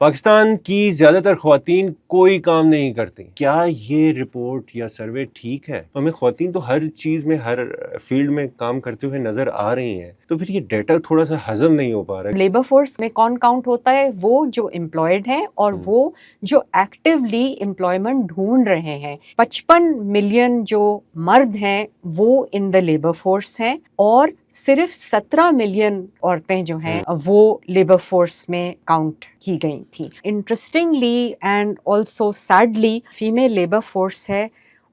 پاکستان کی زیادہ تر خواتین کوئی کام نہیں کرتی. کیا یہ رپورٹ یا سروے ٹھیک ہے؟ ہمیں خواتین تو ہر چیز میں ہر فیلڈ میں کام کرتے ہوئے نظر آ رہی ہیں, تو پھر یہ ڈیٹا تھوڑا سا ہضم نہیں ہو پا رہا ہے. لیبر فورس میں کون کاؤنٹ ہوتا ہے؟ وہ جو امپلائڈ ہیں اور وہ جو ایکٹیولی امپلائمنٹ ڈھونڈ رہے ہیں. 55 ملین جو مرد ہیں وہ ان دا لیبر فورس ہیں اور صرف 17 ملین عورتیں جو ہیں وہ لیبر فورس میں کاؤنٹ کی گئی تھیں. Interestingly and also sadly female labour force ہے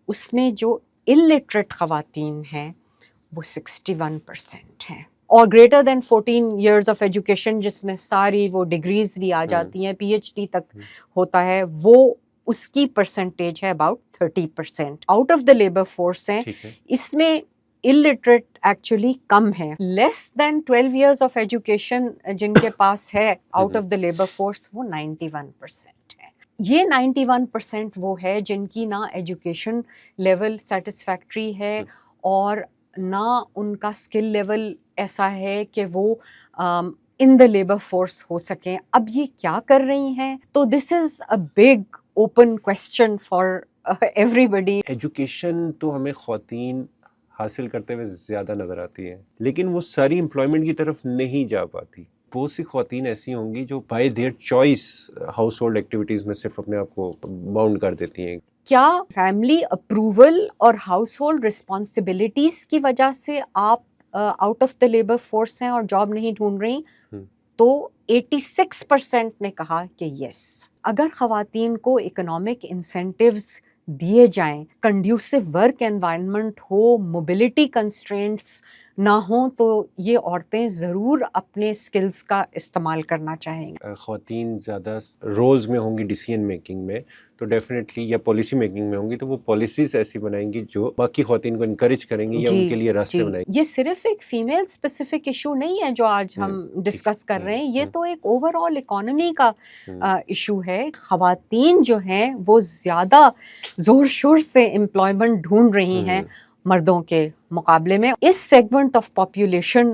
اس میں جو الٹریٹ خواتین ہیں وہ 61% ہیں اور greater than 14 years of education جس میں ساری وہ ڈگریز بھی آ جاتی ہیں, پی ایچ ڈی تک ہوتا ہے, وہ اس کی پرسنٹیج ہے about 30% out of the labour force ہیں. اس میں illiterate ایکچولی کم ہے. لیس دین 12 ایئرز آف ایجوکیشن جن کے پاس ہے out of the labour force وہ 91% ہے. یہ 91% وہ ہے جن کی نہ ایجوکیشن لیول سیٹسفیکٹری ہے اور نہ ان کا اسکل لیول ایسا ہے کہ وہ ان دا لیبر فورس ہو سکیں. اب یہ کیا کر رہی ہیں؟ تو this is a big open question for everybody. Education تو ہمیں خواتین حاصل کرتے ہوئے زیادہ نظر آتی ہیں, لیکن وہ ساری امپلائمنٹ کی طرف نہیں جا پاتی. بہت سی خواتین ایسی ہوں گی جو by their choice household activities میں صرف اپنے آپ کو باؤنڈ کر دیتی ہیں. کیا فیملی اپروول اور ہاؤس ہولڈ رسپانسبلٹیز کی وجہ سے آپ out of the labour force ہیں اور جاب نہیں ڈھونڈ رہی؟ تو 86% نے کہا کہ یس. اگر خواتین کو اکنامک انسینٹیوز دیے جائیں, کنڈیوسو ورک انوائرمنٹ ہو, موبلٹی کنسٹرینٹس نہ ہوں, تو یہ عورتیں ضرور اپنے سکلز کا استعمال کرنا چاہیں گی. خواتین زیادہ رولز میں ہوں گی ڈیسیژن میکنگ میں, تو ڈیفینیٹلی یا پالیسی میکنگ میں ہوں گی, تو وہ پالیسیز ایسی بنائیں گی جو باقی خواتین کو انکریج کریں گی یا ان کے لیے راستے بنائیں گی. یہ صرف ایک فیمیل اسپیسیفک ایشو نہیں ہے جو آج ہم ڈسکس کر رہے ہیں, یہ تو ایک اوور آل اکانومی کا ایشو ہے. خواتین جو ہیں وہ زیادہ زور شور سے امپلائمنٹ ڈھونڈ رہی ہیں مردوں کے مقابلے میں. اس سیگمنٹ آف پاپولیشن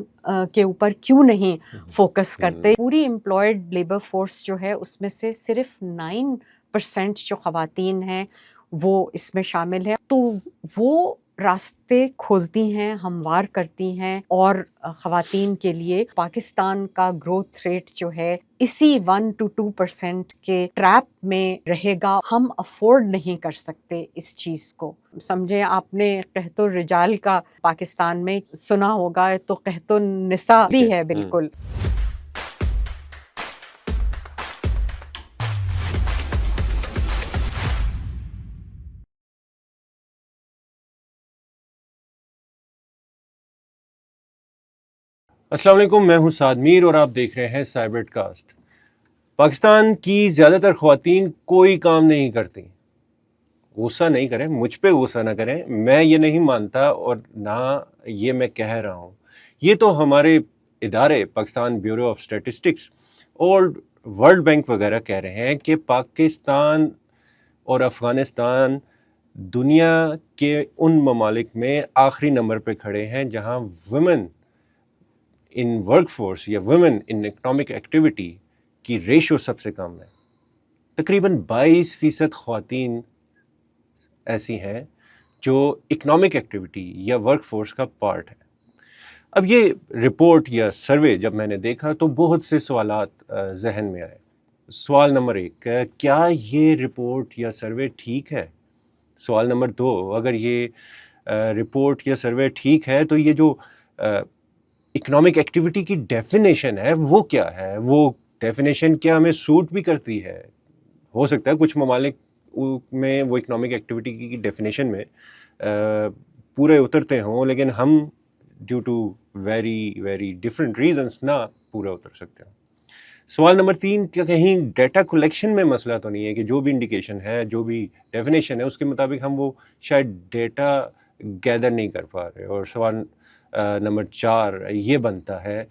کے اوپر کیوں نہیں فوکس کرتے؟ پوری امپلائڈ لیبر فورس جو ہے اس میں سے صرف 9% جو خواتین ہیں وہ اس میں شامل ہیں. تو وہ راستے کھولتی ہیں, ہموار کرتی ہیں, اور خواتین کے لیے پاکستان کا گروتھ ریٹ جو ہے اسی 1 to 2% کے ٹریپ میں رہے گا. ہم افورڈ نہیں کر سکتے اس چیز کو. سمجھیں آپ نے قحط الرجال کا پاکستان میں سنا ہوگا, تو قحط النساء بھی ہے بالکل. السلام علیکم, میں ہوں سعد میر اور آپ دیکھ رہے ہیں سائبرٹ کاسٹ. پاکستان کی زیادہ تر خواتین کوئی کام نہیں کرتی. غصہ نہیں کریں, مجھ پہ غصہ نہ کریں, میں یہ نہیں مانتا اور نہ یہ میں کہہ رہا ہوں. یہ تو ہمارے ادارے پاکستان بیورو آف اسٹیٹسٹکس اور ورلڈ بینک وغیرہ کہہ رہے ہیں کہ پاکستان اور افغانستان دنیا کے ان ممالک میں آخری نمبر پہ کھڑے ہیں جہاں ویمن ان ورک فورس یا ویمن ان اکنامک ایکٹیویٹی کی ریشو سب سے کم ہے. تقریباً 22% خواتین ایسی ہیں جو اکنامک ایکٹیویٹی یا ورک فورس کا پارٹ ہے. اب یہ رپورٹ یا سروے جب میں نے دیکھا تو بہت سے سوالات ذہن میں آئے. سوال نمبر 1, کیا یہ رپورٹ یا سروے ٹھیک ہے؟ سوال نمبر 2, اگر یہ رپورٹ یا سروے ٹھیک ہے تو یہ جو اکنامک ایکٹیویٹی کی ڈیفینیشن ہے وہ کیا ہے؟ وہ ڈیفینیشن کیا ہمیں سوٹ بھی کرتی ہے؟ ہو سکتا ہے کچھ ممالک میں وہ اکنامک ایکٹیویٹی کی ڈیفینیشن میں پورے اترتے ہوں, لیکن ہم due to very different reasons نہ پورے اتر سکتے ہوں. سوال نمبر 3, کیا کہیں ڈیٹا کلیکشن میں مسئلہ تو نہیں ہے کہ جو بھی انڈیکیشن ہے, جو بھی ڈیفینیشن ہے اس کے مطابق ہم وہ شاید ڈیٹا گیدر نہیں کر پا رہے؟ اور سوال نمبر 4 یہ بنتا ہے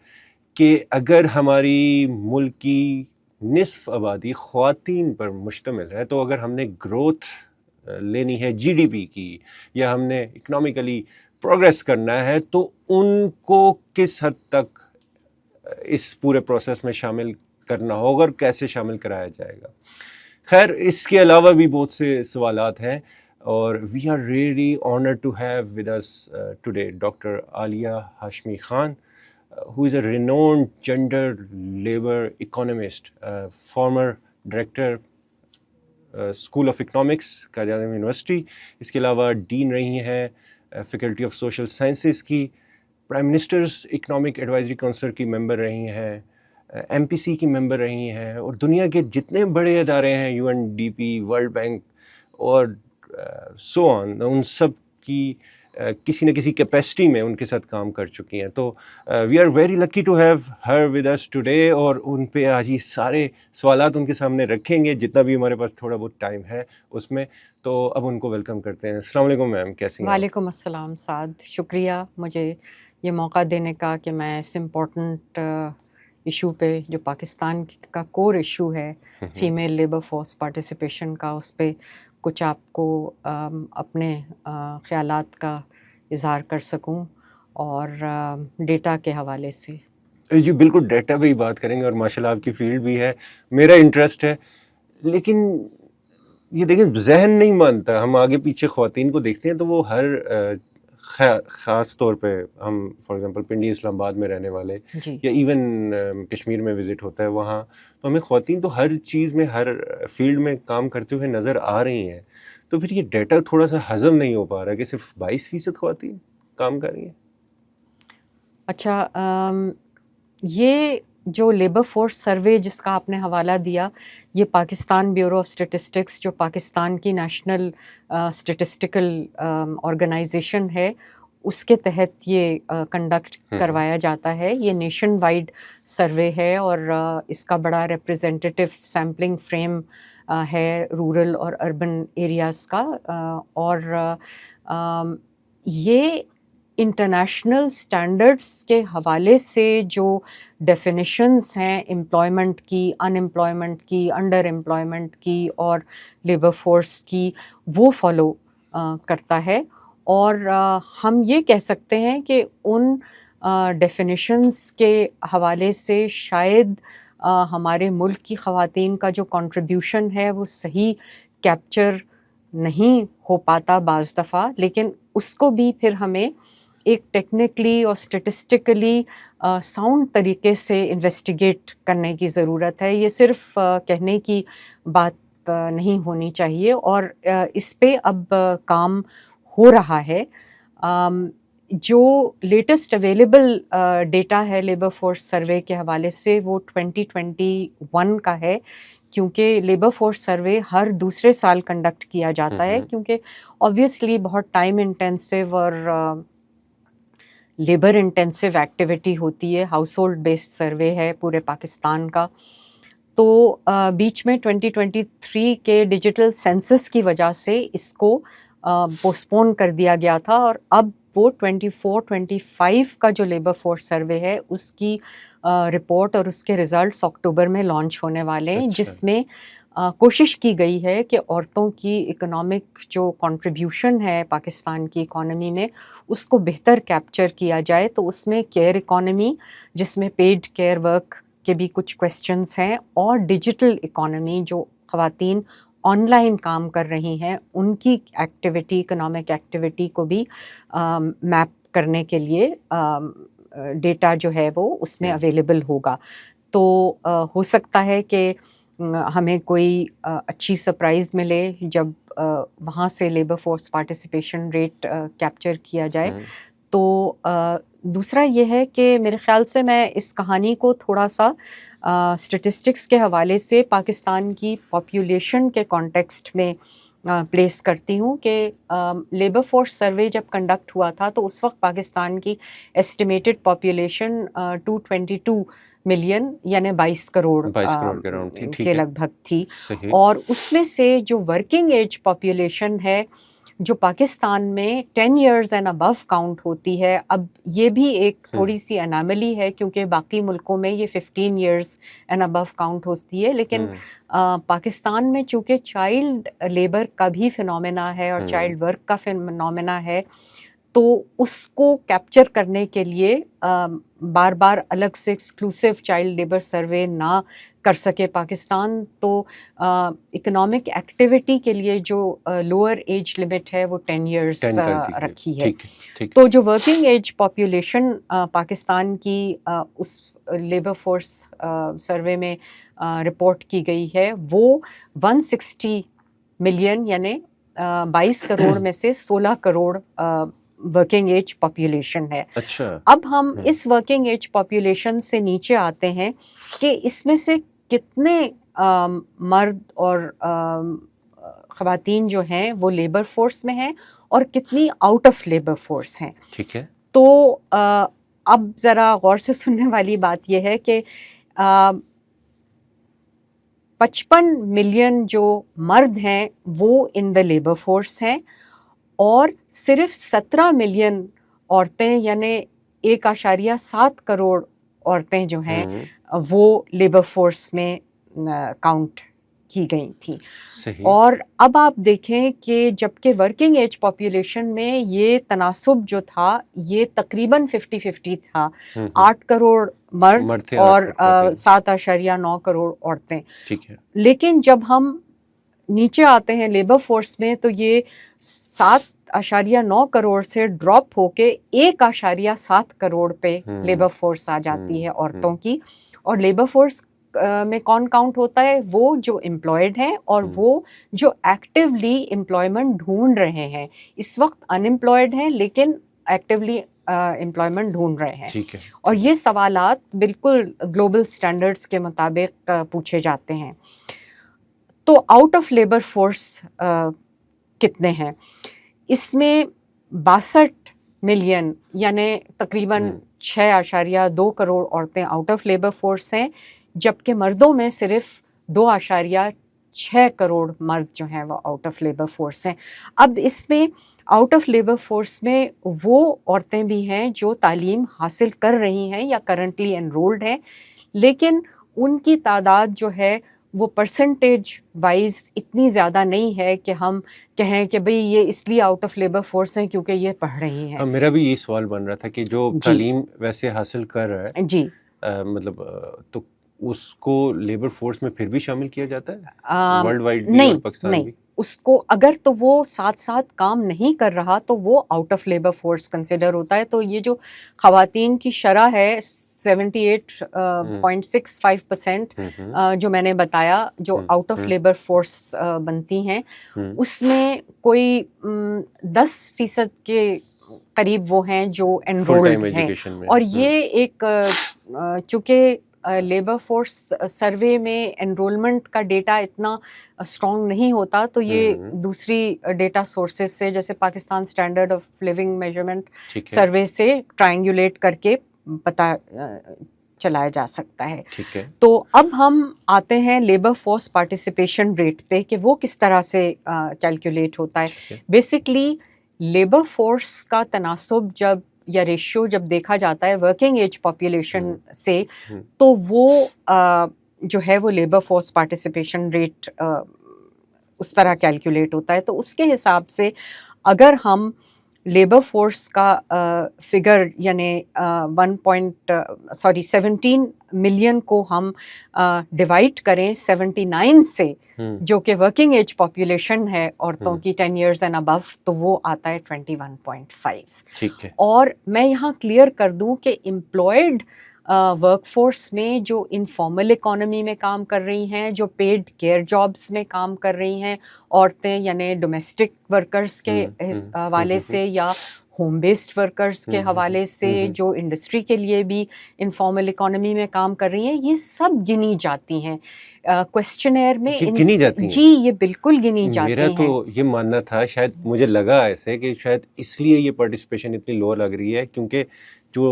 کہ اگر ہماری ملک کی نصف آبادی خواتین پر مشتمل ہے, تو اگر ہم نے گروتھ لینی ہے جی ڈی پی کی یا ہم نے اکنامکلی پروگریس کرنا ہے, تو ان کو کس حد تک اس پورے پروسیس میں شامل کرنا ہوگا اور کیسے شامل کرایا جائے گا. خیر اس کے علاوہ بھی بہت سے سوالات ہیں اور we are really honoured to have with اس today doctor Aliya Hashmi Khan, who is a renowned gender labor economist, former director school of economics Quaid Azam university. اس کے علاوہ ڈین رہی ہیں فیکلٹی آف سوشل سائنسز کی, prime ministers economic advisory council کی member رہی ہیں, ایم پی سی کی ممبر رہی ہیں, اور دنیا کے جتنے بڑے ادارے ہیں U N D P, world bank اور سو آن, ان سب کی کسی نہ کسی کیپیسٹی میں ان کے ساتھ کام کر چکی ہیں. تو we are very lucky to have ہر ود اس ٹوڈے, اور ان پہ آج یہ سارے سوالات ان کے سامنے رکھیں گے جتنا بھی ہمارے پاس تھوڑا بہت ٹائم ہے اس میں. تو اب ان کو ویلکم کرتے ہیں. السلام علیکم میم, کیسی ہیں؟ وعلیکم السلام سعد, شکریہ مجھے یہ موقع دینے کا کہ میں اس امپورٹنٹ ایشو پہ جو پاکستان کا کور ایشو ہے فیمیل لیبر فورس پارٹیسپیشن کا, اس پہ کچھ آپ کو اپنے خیالات کا اظہار کر سکوں اور ڈیٹا کے حوالے سے. جی بالکل, ڈیٹا پہ ہی بات کریں گے اور ماشاء اللہ آپ کی فیلڈ بھی ہے, میرا انٹرسٹ ہے. لیکن یہ دیکھیں ذہن نہیں مانتا, ہم آگے پیچھے خواتین کو دیکھتے ہیں تو وہ ہر خاص طور پہ ہم فار ایگزامپل پنڈی اسلام آباد میں رہنے والے جی یا ایون کشمیر میں وزٹ ہوتا ہے وہاں, تو ہمیں خواتین تو ہر چیز میں ہر فیلڈ میں کام کرتے ہوئے نظر آ رہی ہیں. تو پھر یہ ڈیٹا تھوڑا سا ہضم نہیں ہو پا رہا کہ صرف 22% خواتین کام کر رہی ہیں. اچھا, یہ جو لیبر فورس سروے جس کا آپ نے حوالہ دیا, یہ پاکستان بیورو آف اسٹیٹسٹکس جو پاکستان کی نیشنل اسٹیٹسٹیکل آرگنائزیشن ہے, اس کے تحت یہ کنڈکٹ کروایا جاتا ہے. یہ نیشن وائڈ سروے ہے اور اس کا بڑا ریپرزینٹیو سیمپلنگ فریم ہے رورل اور اربن ایریاز کا, اور یہ انٹرنیشنل سٹینڈرڈس کے حوالے سے جو ڈیفینیشنز ہیں امپلائمنٹ کی, ان امپلائمنٹ کی, انڈر امپلائمنٹ کی اور لیبر فورس کی, وہ فالو کرتا ہے. اور ہم یہ کہہ سکتے ہیں کہ ان ڈیفینیشنز کے حوالے سے شاید ہمارے ملک کی خواتین کا جو کنٹریبیوشن ہے وہ صحیح کیپچر نہیں ہو پاتا بعض دفعہ, لیکن اس کو بھی پھر ہمیں ایک ٹیکنیکلی اور اسٹیٹسٹیکلی ساؤنڈ طریقے سے انویسٹیگیٹ کرنے کی ضرورت ہے. یہ صرف کہنے کی بات نہیں ہونی چاہیے, اور اس پہ اب کام ہو رہا ہے. جو لیٹسٹ اویلیبل ڈیٹا ہے لیبر فورس سروے کے حوالے سے وہ 2021 کا ہے, کیونکہ لیبر فورس سروے ہر دوسرے سال کنڈکٹ کیا جاتا ہے, کیونکہ آبویسلی بہت ٹائم انٹینسیو اور لیبر انٹینسیو ایکٹیویٹی ہوتی ہے. ہاؤس ہولڈ بیسڈ سروے ہے پورے پاکستان کا. تو بیچ میں 2023 کے ڈیجیٹل سینسس کی وجہ سے اس کو پوسٹپون کر دیا گیا تھا, اور اب وہ 24-25 کا جو لیبر فورس سروے ہے اس کی رپورٹ اور اس کے ریزلٹس اکتوبر میں لانچ ہونے والے ہیں, جس میں کوشش کی گئی ہے کہ عورتوں کی اکنامک جو کنٹریبیوشن ہے پاکستان کی اکانومی میں اس کو بہتر کیپچر کیا جائے. تو اس میں کیئر اکانومی, جس میں پیڈ کیئر ورک کے بھی کچھ کویسچنس ہیں, اور ڈیجیٹل اکانومی جو خواتین آن لائن کام کر رہی ہیں ان کی ایکٹیویٹی, اکنامک ایکٹیویٹی کو بھی میپ کرنے کے لیے ڈیٹا جو ہے وہ اس میں اویلیبل ہوگا. تو ہو سکتا ہے کہ ہمیں کوئی اچھی سرپرائز ملے جب وہاں سے labour force participation rate capture کیا جائے. تو دوسرا یہ ہے کہ میرے خیال سے میں اس کہانی کو تھوڑا سا اسٹیٹسٹکس کے حوالے سے پاکستان کی پاپولیشن کے کانٹیکسٹ میں پلیس کرتی ہوں کہ لیبر فورس سروے جب کنڈکٹ ہوا تھا تو اس وقت پاکستان کی ایسٹیمیٹڈ پاپولیشن 222 ملین یعنی 22 کروڑ کے لگ بھگ تھی. اور اس میں سے جو ورکنگ ایج پاپولیشن ہے جو پاکستان میں 10 ایئرز اینڈ ابو کاؤنٹ ہوتی ہے, اب یہ بھی ایک تھوڑی سی اناملی ہے کیونکہ باقی ملکوں میں یہ 15 ایئرز اینڈ ابو کاؤنٹ ہوتی ہے, لیکن پاکستان میں چونکہ چائلڈ لیبر کا بھی فنومینا ہے اور چائلڈ ورک کا فنومینا ہے, تو اس کو کیپچر کرنے کے لیے بار بار الگ سے ایکسکلوسیو چائلڈ لیبر سروے نہ کر سکے پاکستان تو اکنامک ایکٹیویٹی کے لیے جو لوور ایج لمٹ ہے وہ 10 ایئرس 10 کر دی رکھی ہے. ٹھیک ٹھیک. تو جو ورکنگ ایج پاپولیشن پاکستان کی اس لیبر فورس سروے میں رپورٹ کی گئی ہے وہ 160 ملین یعنی 22 کروڑ میں سے 16 کروڑ ورکنگ ایج پاپولیشن ہے. اچھا. اب ہم اس ورکنگ ایج پاپولیشن سے نیچے آتے ہیں کہ اس میں سے کتنے مرد اور خواتین جو ہیں وہ لیبر فورس میں ہیں اور کتنی آؤٹ آف لیبر فورس ہیں. ٹھیک ہے. تو اب ذرا غور سے سننے والی بات یہ ہے کہ 55 ملین جو مرد ہیں وہ ان دا لیبر فورس ہیں اور صرف 17 ملین عورتیں یعنی 1.7 کروڑ عورتیں جو ہیں وہ لیبر فورس میں کاؤنٹ کی گئی تھیں. صحیح. اور اب آپ دیکھیں کہ جبکہ ورکنگ ایج پاپولیشن میں یہ تناسب جو تھا یہ تقریباً 50-50 تھا. 8 کروڑ مرد اور 7.9 کروڑ عورتیں. ٹھیک ہے. لیکن جب ہم نیچے آتے ہیں لیبر فورس میں تو یہ 7.9 کروڑ سے ڈراپ ہو کے 1.7 کروڑ پہ لیبر فورس آ جاتی ہے عورتوں کی. اور لیبر فورس میں کون کاؤنٹ ہوتا ہے؟ وہ جو امپلائڈ ہیں اور وہ جو ایکٹیولی امپلائمنٹ ڈھونڈ رہے ہیں. اس وقت ان امپلائڈ ہیں لیکن ایکٹیولی امپلائمنٹ ڈھونڈ رہے ہیں. ٹھیک ہے. اور یہ سوالات بالکل گلوبل سٹینڈرڈز کے مطابق پوچھے جاتے ہیں. تو آؤٹ آف لیبر فورس کتنے ہیں؟ اس میں 62 ملین یعنی تقریباً 6.2 کروڑ عورتیں آؤٹ آف لیبر فورس ہیں جبکہ مردوں میں صرف 2.6 کروڑ مرد جو ہیں وہ آؤٹ آف لیبر فورس ہیں. اب اس میں آؤٹ آف لیبر فورس میں وہ عورتیں بھی ہیں جو تعلیم حاصل کر رہی ہیں یا کرنٹلی انرولڈ ہیں لیکن ان کی تعداد جو ہے وہ پرسنٹیج وائز اتنی زیادہ نہیں ہے کہ ہم کہیں کہ بھئی یہ اس لیے آؤٹ آف لیبر فورس ہیں کیونکہ یہ پڑھ رہی ہیں. میرا بھی یہ سوال بن رہا تھا کہ جو تعلیم ویسے حاصل کر رہا ہے جی مطلب تو اس کو لیبر فورس میں پھر بھی شامل کیا جاتا ہے ورلڈ وائڈ بھی اور پاکستان نہیں بھی؟ اس کو اگر تو وہ ساتھ ساتھ کام نہیں کر رہا تو وہ out of labour force consider ہوتا ہے. تو یہ جو خواتین کی شرح ہے 78.65% جو میں نے بتایا جو آؤٹ آف لیبر فورس بنتی ہیں اس میں کوئی 10% کے قریب وہ ہیں جو انرولڈ ہیں. اور یہ ایک چونکہ لیبر فورس سروے میں انرولمنٹ کا ڈیٹا اتنا اسٹرانگ نہیں ہوتا تو یہ دوسری ڈیٹا سورسز سے جیسے Pakistan standard of living measurement survey سے ٹرائنگولیٹ کر کے پتہ چلایا جا سکتا ہے. تو اب ہم آتے ہیں لیبر فورس پارٹیسپیشن ریٹ پہ کہ وہ کس طرح سے کیلکولیٹ ہوتا ہے. بیسکلی لیبر فورس کا تناسب جب یا ریشیو جب دیکھا جاتا ہے ورکنگ ایج پاپولیشن سے تو وہ جو ہے وہ لیبر فورس پارٹیسپیشن ریٹ اس طرح کیلکولیٹ ہوتا ہے. تو اس کے حساب سے اگر ہم لیبر فورس کا فگر یعنی 17 ملین کو ہم ڈیوائڈ کریں 79 سے جو کہ ورکنگ ایج پاپولیشن ہے عورتوں کی 10 ایئرز اینڈ ابو تو وہ آتا ہے 21.5. ٹھیک ہے. اور میں یہاں کلیئر کر دوں کہ امپلائڈ ورک فورس میں جو انفارمل اکانومی میں کام کر رہی ہیں جو پیڈ کیئر جابس میں کام کر رہی ہیں عورتیں یعنی ڈومیسٹک ورکرز کے حوالے سے یا ہوم بیسڈ ورکرز کے حوالے سے جو انڈسٹری کے لیے بھی انفارمل اکانومی میں کام کر رہی ہیں یہ سب گنی جاتی ہیں کویسچنیئر میں. جی یہ بالکل گنی جاتی ہیں. میرا تو یہ ماننا تھا شاید مجھے لگا ایسے کہ شاید اس لیے یہ پارٹیسپیشن اتنی لو لگ رہی ہے کیونکہ جو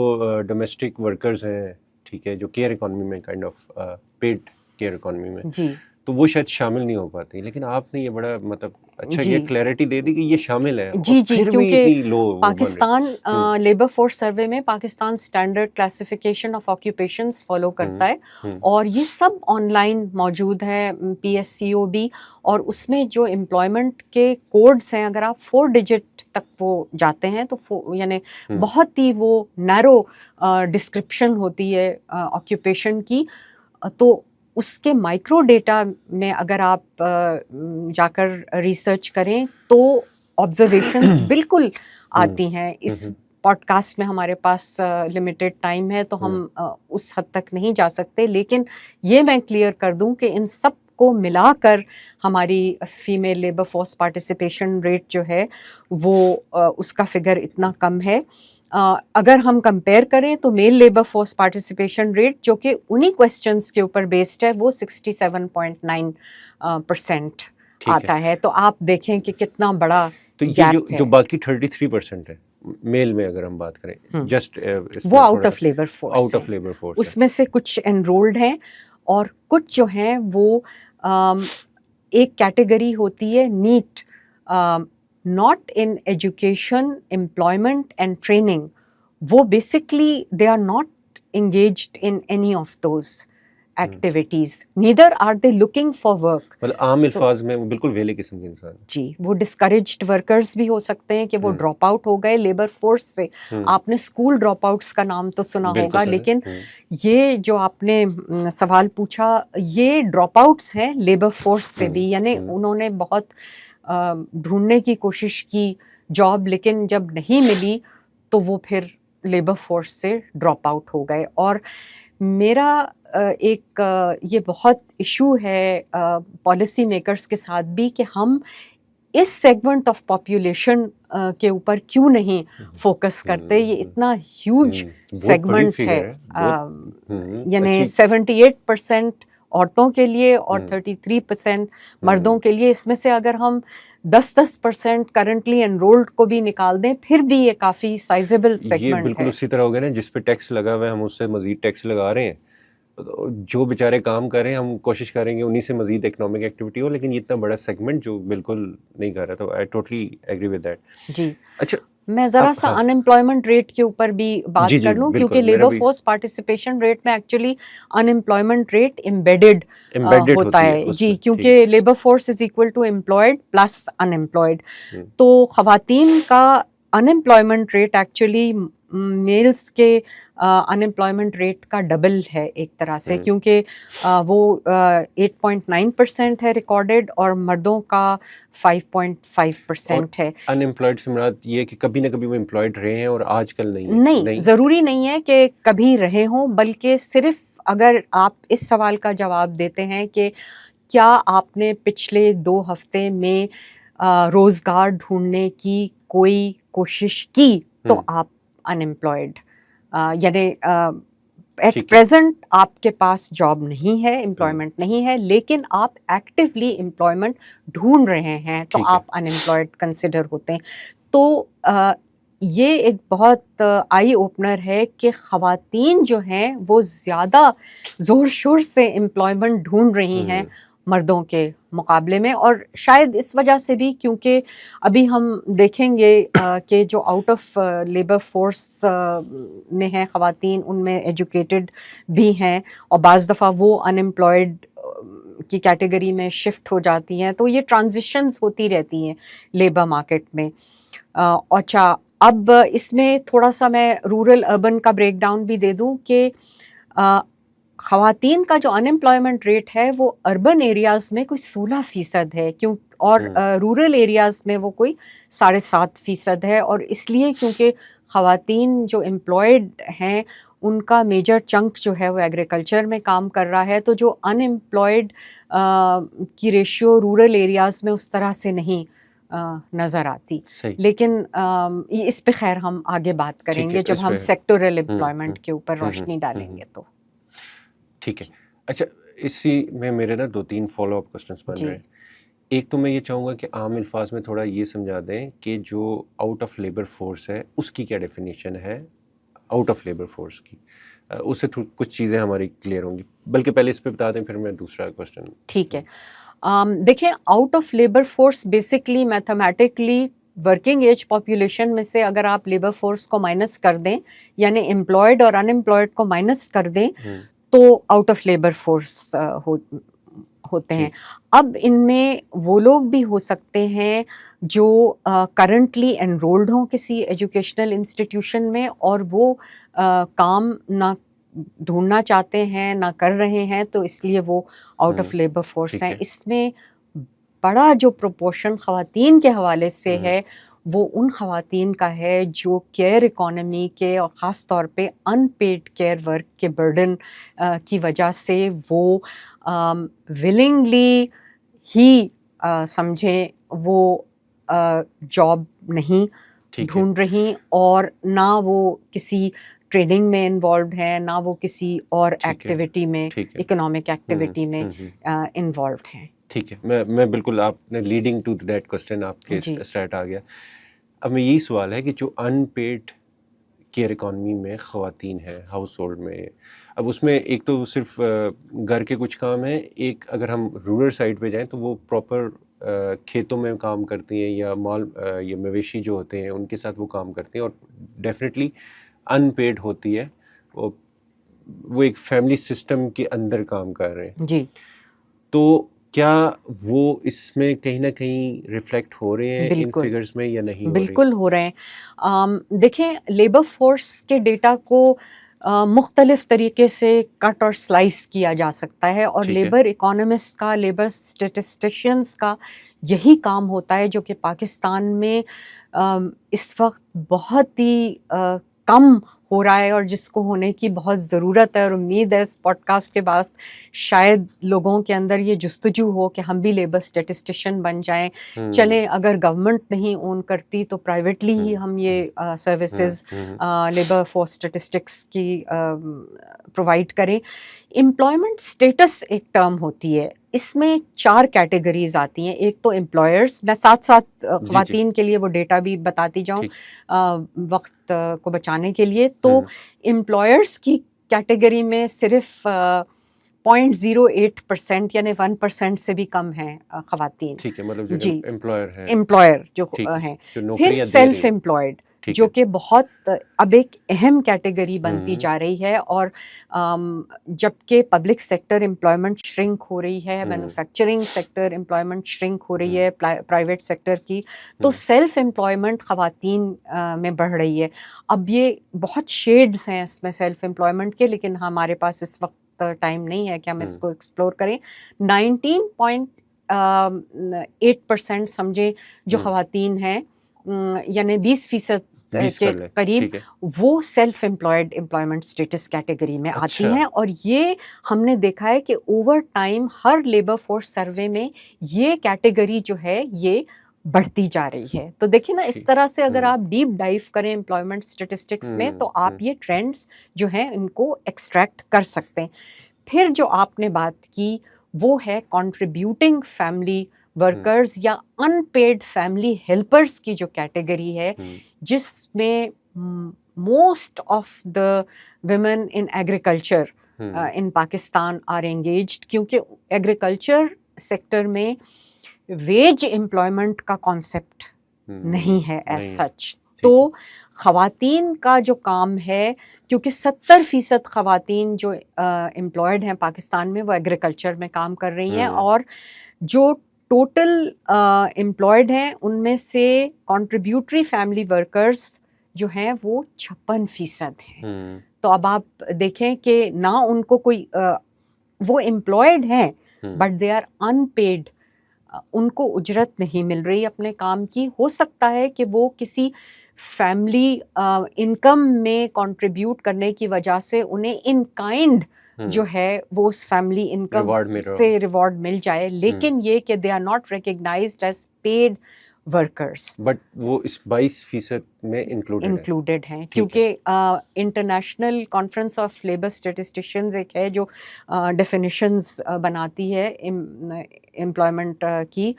ڈومیسٹک ورکرز ہیں ٹھیک ہے جو کیئر اکانومی میں kind of paid care economy میں جی تو وہ شاید شامل نہیں ہو پاتی لیکن آپ نے یہ بڑا مطلب اچھا یہ کلیئرٹی دے دی کہ یہ شامل ہے. جی کیونکہ پاکستان لیبر فورس سروے میں Pakistan standard classification of occupations follow کرتا ہے اور یہ سب آن لائن موجود ہے PSCOB اور اس میں جو امپلائمنٹ کے کوڈز ہیں اگر آپ 4 ڈیجٹ تک وہ جاتے ہیں تو یعنی بہت ہی وہ نیرو ڈسکرپشن ہوتی ہے آکیوپیشن کی تو اس کے مائکرو ڈیٹا میں اگر آپ جا کر ریسرچ کریں تو آبزرویشنز بالکل آتی ہیں. اس پوڈ کاسٹ میں ہمارے پاس لمیٹڈ ٹائم ہے تو ہم اس حد تک نہیں جا سکتے، لیکن یہ میں کلیئر کر دوں کہ ان سب کو ملا کر ہماری female labour force participation rate جو ہے وہ اس کا فگر اتنا کم ہے. اگر ہم کمپیئر کریں تو میل لیبر فورس پارٹیسپیشن ریٹ جو کہ انہی کویسچنس کے اوپر بیسڈ ہے وہ 67.9% آتا ہے. تو آپ دیکھیں کہ کتنا بڑا تو یہ جو باقی 33% ہے میل میں اگر ہم بات کریں جسٹ وہ out of labour out of labour force, اس میں سے کچھ انرولڈ ہیں اور کچھ جو ہیں وہ ایک کیٹیگری ہوتی ہے net, not in education, employment and training. وہ basically they are not engaged in any of those activities. Neither are they looking for work. مطلب عام الفاظ میں وہ بالکل ویلے قسم کے انسان جی، وہ ڈسکریجڈ ورکرز بھی ہو سکتے ہیں کہ وہ ڈراپ آؤٹ ہو گئے لیبر فورس سے. آپ نے اسکول ڈراپ آؤٹس کا نام تو سنا ہوگا، لیکن یہ جو آپ نے سوال پوچھا یہ ڈراپ آؤٹس ہیں لیبر فورس سے بھی، یعنی انہوں نے بہت ڈھونڈنے کی کوشش کی جاب، لیکن جب نہیں ملی تو وہ پھر لیبر فورس سے ڈراپ آؤٹ ہو گئے. اور میرا ایک یہ بہت ایشو ہے پالیسی میکرز کے ساتھ بھی کہ ہم اس سیگمنٹ آف پاپولیشن کے اوپر کیوں نہیں فوکس کرتے. یہ اتنا ہیوج سیگمنٹ ہے، یعنی 78% عورتوں کے لیے اور 33% مردوں کے لیے. اس میں سے اگر ہم 10% کرنٹلی انرولڈ کو بھی نکال دیں پھر بھی یہ کافی سائزیبل سیگمنٹ ہے. یہ بالکل اسی طرح ہو گیا نا جس پہ ٹیکس لگا ہوا ہے ہم اس سے مزید ٹیکس لگا رہے ہیں. جو بیچارے کام کر رہے ہیں ہم کوشش کریں گے انہی سے مزید اکنامک ایکٹیویٹی ہو، لیکن یہ اتنا بڑا سیگمنٹ جو بالکل نہیں کر رہا. تو I totally agree with that. جی اچھا میں ذرا سا ان امپلائمنٹ ریٹ کے اوپر بھی بات کر لوں، کیونکہ لیبر فورس پارٹیسپیشن ریٹ میں actually unemployment rate embedded ہوتا ہے. جی، کیونکہ labour force is equal to employed plus unemployed. تو خواتین کا unemployment rate actually males کے ان امپلائمنٹ ریٹ کا ڈبل ہے ایک طرح سے، کیونکہ وہ 8.9% ہے ریکارڈڈ اور مردوں کا 5.5% ہے. ان امپلائڈ سے مراد یہ کہ کبھی نہ کبھی وہ امپلائڈ رہے ہیں اور آج کل نہیں، ضروری نہیں ہے کہ کبھی رہے ہوں، بلکہ صرف اگر آپ اس سوال کا جواب دیتے ہیں کہ کیا آپ نے پچھلے 2 ہفتے میں روزگار ڈھونڈنے کی کوئی کوشش کی تو آپ ان امپلائڈ، یعنی ایٹ پریزنٹ آپ کے پاس جاب نہیں ہے، امپلائمنٹ نہیں ہے، لیکن آپ ایکٹیولی امپلائمنٹ ڈھونڈ رہے ہیں تو آپ ان امپلائڈ کنسیڈر ہوتے ہیں. تو یہ ایک بہت آئی اوپنر ہے کہ خواتین جو ہیں وہ زیادہ زور شور سے امپلائمنٹ ڈھونڈ رہی ہیں مردوں کے مقابلے میں، اور شاید اس وجہ سے بھی کیونکہ ابھی ہم دیکھیں گے کہ جو آؤٹ آف لیبر فورس میں ہیں خواتین ان میں ایجوکیٹڈ بھی ہیں اور بعض دفعہ وہ ان امپلائڈ کی کیٹیگری میں شفٹ ہو جاتی ہیں. تو یہ ٹرانزیشنز ہوتی رہتی ہیں لیبر مارکیٹ میں. اچھا، اب اس میں تھوڑا سا میں رورل اربن کا بریک ڈاؤن بھی دے دوں کہ خواتین کا جو ان امپلائمنٹ ریٹ ہے وہ اربن ایریاز میں کوئی 16% ہے اور رورل ایریاز میں وہ کوئی 7.5% ہے. اور اس لیے کیونکہ خواتین جو امپلائڈ ہیں ان کا میجر چنک جو ہے وہ ایگریکلچر میں کام کر رہا ہے، تو جو ان امپلائڈ کی ریشیو رورل ایریاز میں اس طرح سے نہیں نظر آتی. لیکن اس پہ خیر ہم آگے بات کریں گے جب ہم سیکٹورل امپلائمنٹ کے اوپر روشنی ڈالیں گے. تو ٹھیک ہے. اچھا، اسی میں میرے نا 2-3 فالو اپ کوسچنس بن رہے ہیں. ایک تو میں یہ چاہوں گا کہ عام الفاظ میں تھوڑا یہ سمجھا دیں کہ جو آؤٹ آف لیبر فورس ہے اس کی کیا ڈیفینیشن ہے آؤٹ آف لیبر فورس کی. اس سے کچھ چیزیں ہماری کلیئر ہوں گی. بلکہ پہلے اس پہ بتا دیں پھر میں دوسرا کوسچن. ٹھیک ہے. دیکھیں، out of labour force basically mathematically working age population میں سے اگر آپ لیبر فورس کو مائنس کر دیں، یعنی امپلائڈ اور ان امپلائڈ کو مائنس کر دیں تو آؤٹ آف لیبر فورس ہوتے ہیں. اب ان میں وہ لوگ بھی ہو سکتے ہیں جو کرنٹلی انرولڈ ہوں کسی ایجوکیشنل انسٹیٹیوشن میں اور وہ کام نہ ڈھونڈنا چاہتے ہیں نہ کر رہے ہیں، تو اس لیے وہ آؤٹ آف لیبر فورس ٹھیک ہیں. ہے. اس میں بڑا جو پروپورشن خواتین کے حوالے سے ہے وہ ان خواتین کا ہے جو کیئر اکانومی کے اور خاص طور پہ ان پیڈ کیئر ورک کے برڈن کی وجہ سے وہ ولنگلی ہی سمجھیں وہ جاب نہیں ڈھونڈ رہی، اور نہ وہ کسی ٹریڈنگ میں انوالوڈ ہیں، نہ وہ کسی اور ایکٹیویٹی میں، اکنامک ایکٹیویٹی میں انوالوڈ ہیں. ٹھیک ہے. میں بالکل، آپ نے لیڈنگ ٹو دیٹ کوسچن آپ کے اسٹارٹ آ گیا. اب میں یہی سوال ہے کہ جو ان پیڈ کیئر اکانومی میں خواتین ہیں ہاؤس ہولڈ میں، اب اس میں ایک تو صرف گھر کے کچھ کام ہیں، ایک اگر ہم رورل سائڈ پہ جائیں تو وہ پراپر کھیتوں میں کام کرتی ہیں، یا یا مویشی جو ہوتے ہیں ان کے ساتھ وہ کام کرتی ہیں، اور ڈیفینیٹلی ان پیڈ ہوتی ہے، وہ ایک فیملی سسٹم کے اندر کام کر رہے ہیں. جی. تو کیا وہ اس میں کہیں نہ کہیں ریفلیکٹ ہو رہے ہیں ان فگرز میں یا نہیں ہو رہے؟ بالکل ہو رہے ہیں. دیکھیں، لیبر فورس کے ڈیٹا کو مختلف طریقے سے کٹ اور سلائس کیا جا سکتا ہے، اور لیبر اکانومسٹ کا، لیبر اسٹیٹسٹیشینس کا یہی کام ہوتا ہے، جو کہ پاکستان میں اس وقت بہت ہی کم ہو رہا ہے، اور جس کو ہونے کی بہت ضرورت ہے. اور امید ہے اس پوڈ کاسٹ کے بعد شاید لوگوں کے اندر یہ جستجو ہو کہ ہم بھی لیبر اسٹیٹسٹیشین بن جائیں. چلیں، اگر گورنمنٹ نہیں اون کرتی تو پرائیویٹلی ہی ہم یہ سروسز لیبر فورس اسٹیٹسٹکس کی پرووائڈ کریں. امپلائمنٹ اسٹیٹس ایک ٹرم ہوتی ہے، اس میں 4 کیٹیگریز آتی ہیں. ایک تو امپلائرز، میں ساتھ ساتھ خواتین کے لیے وہ ڈیٹا بھی بتاتی جاؤں وقت کو بچانے کے لیے. تو امپلائرز کی کیٹیگری میں صرف 0.08% یعنی 1% سے بھی کم ہیں خواتین. ٹھیک ہے، مطلب جو امپلائر ہیں، امپلائر جو ہیں. پھر سیلف امپلائڈ، جو کہ بہت اب ایک اہم کیٹیگری بنتی جا رہی ہے، اور جبکہ پبلک سیکٹر امپلائمنٹ شرنک ہو رہی ہے، مینوفیکچرنگ سیکٹر امپلائمنٹ شرنک ہو رہی ہے پرائیویٹ سیکٹر کی، تو سیلف امپلائمنٹ خواتین میں بڑھ رہی ہے. اب یہ بہت شیڈز ہیں اس میں سیلف امپلائمنٹ کے، لیکن ہمارے پاس اس وقت ٹائم نہیں ہے کہ ہم اس کو ایکسپلور کریں. 19.8% سمجھیں جو خواتین ہیں، یعنی 20% کے قریب، وہ self employed employment status category میں آتی ہیں. اور یہ ہم نے دیکھا ہے کہ اوور ٹائم ہر لیبر فورس سروے میں یہ کیٹیگری جو ہے یہ بڑھتی جا رہی ہے. تو دیکھیں نا، اس طرح سے اگر آپ ڈیپ ڈائیو کریں امپلائمنٹ اسٹیٹسٹکس میں تو آپ یہ ٹرینڈز جو ہیں ان کو ایکسٹریکٹ کر سکتے ہیں. پھر جو آپ نے بات کی وہ ہے کنٹریبیوٹنگ فیملی ورکرز یا ان پیڈ فیملی ہیلپرز کی جو کیٹیگری ہے، جس میں most of the women in agriculture in Pakistan are engaged, کیونکہ ایگریکلچر سیکٹر میں ویج امپلائمنٹ کا کانسیپٹ نہیں ہے ایز سچ. تو خواتین کا جو کام ہے، کیونکہ 70% خواتین جو امپلائڈ ہیں پاکستان میں وہ ایگریکلچر میں کام کر رہی ہیں، اور جو ٹوٹل امپلائڈ ہیں ان میں سے کنٹریبیوٹری فیملی ورکرز جو ہیں وہ 56% ہیں. تو اب آپ دیکھیں کہ نہ ان کو کوئی وہ امپلائڈ ہیں but they are unpaid, ان کو اجرت نہیں مل رہی اپنے کام کی. ہو سکتا ہے کہ وہ کسی فیملی انکم میں کنٹریبیوٹ کرنے کی وجہ سے انہیں ان کائنڈ جو ہے وہ اس فیملی انکم سے ریوارڈ مل جائے، لیکن یہ کہ they are not recognised as paid workers. But وہ اس 22% میں انکلوڈیڈ ہیں، کیونکہ international conference of labour statisticians ایک ہے جو ڈیفینیشنز بناتی ہے امپلائمنٹ کی.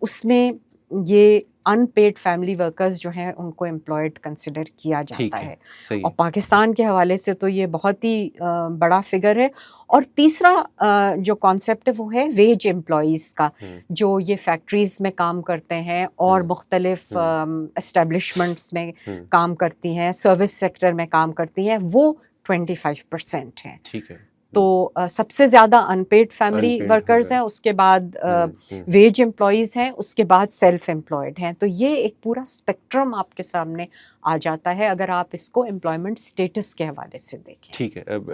اس میں یہ ان پیڈ فیملی ورکرز جو ہیں ان کو امپلائڈ کنسیڈر کیا جاتا ہے. اور پاکستان کے حوالے سے تو یہ بہت ہی بڑا فگر ہے. اور تیسرا جو کانسیپٹ ہے وہ ہے ویج امپلائیز کا، جو یہ فیکٹریز میں کام کرتے ہیں اور مختلف اسٹیبلشمنٹس میں کام کرتی ہیں، سروس سیکٹر میں کام کرتی ہیں، وہ 25% ہیں. ٹھیک ہے. تو سب سے زیادہ ان پیڈ فیملی Unpaid ورکرز ہوگا۔ ہیں، اس کے بعد ہوں، ویج امپلائیز ہیں، اس کے بعد سیلف امپلائڈ ہیں. تو یہ ایک پورا اسپیکٹرم آپ کے سامنے آ جاتا ہے اگر آپ اس کو امپلائمنٹ اسٹیٹس کے حوالے سے دیکھیں. ٹھیک ہے، اب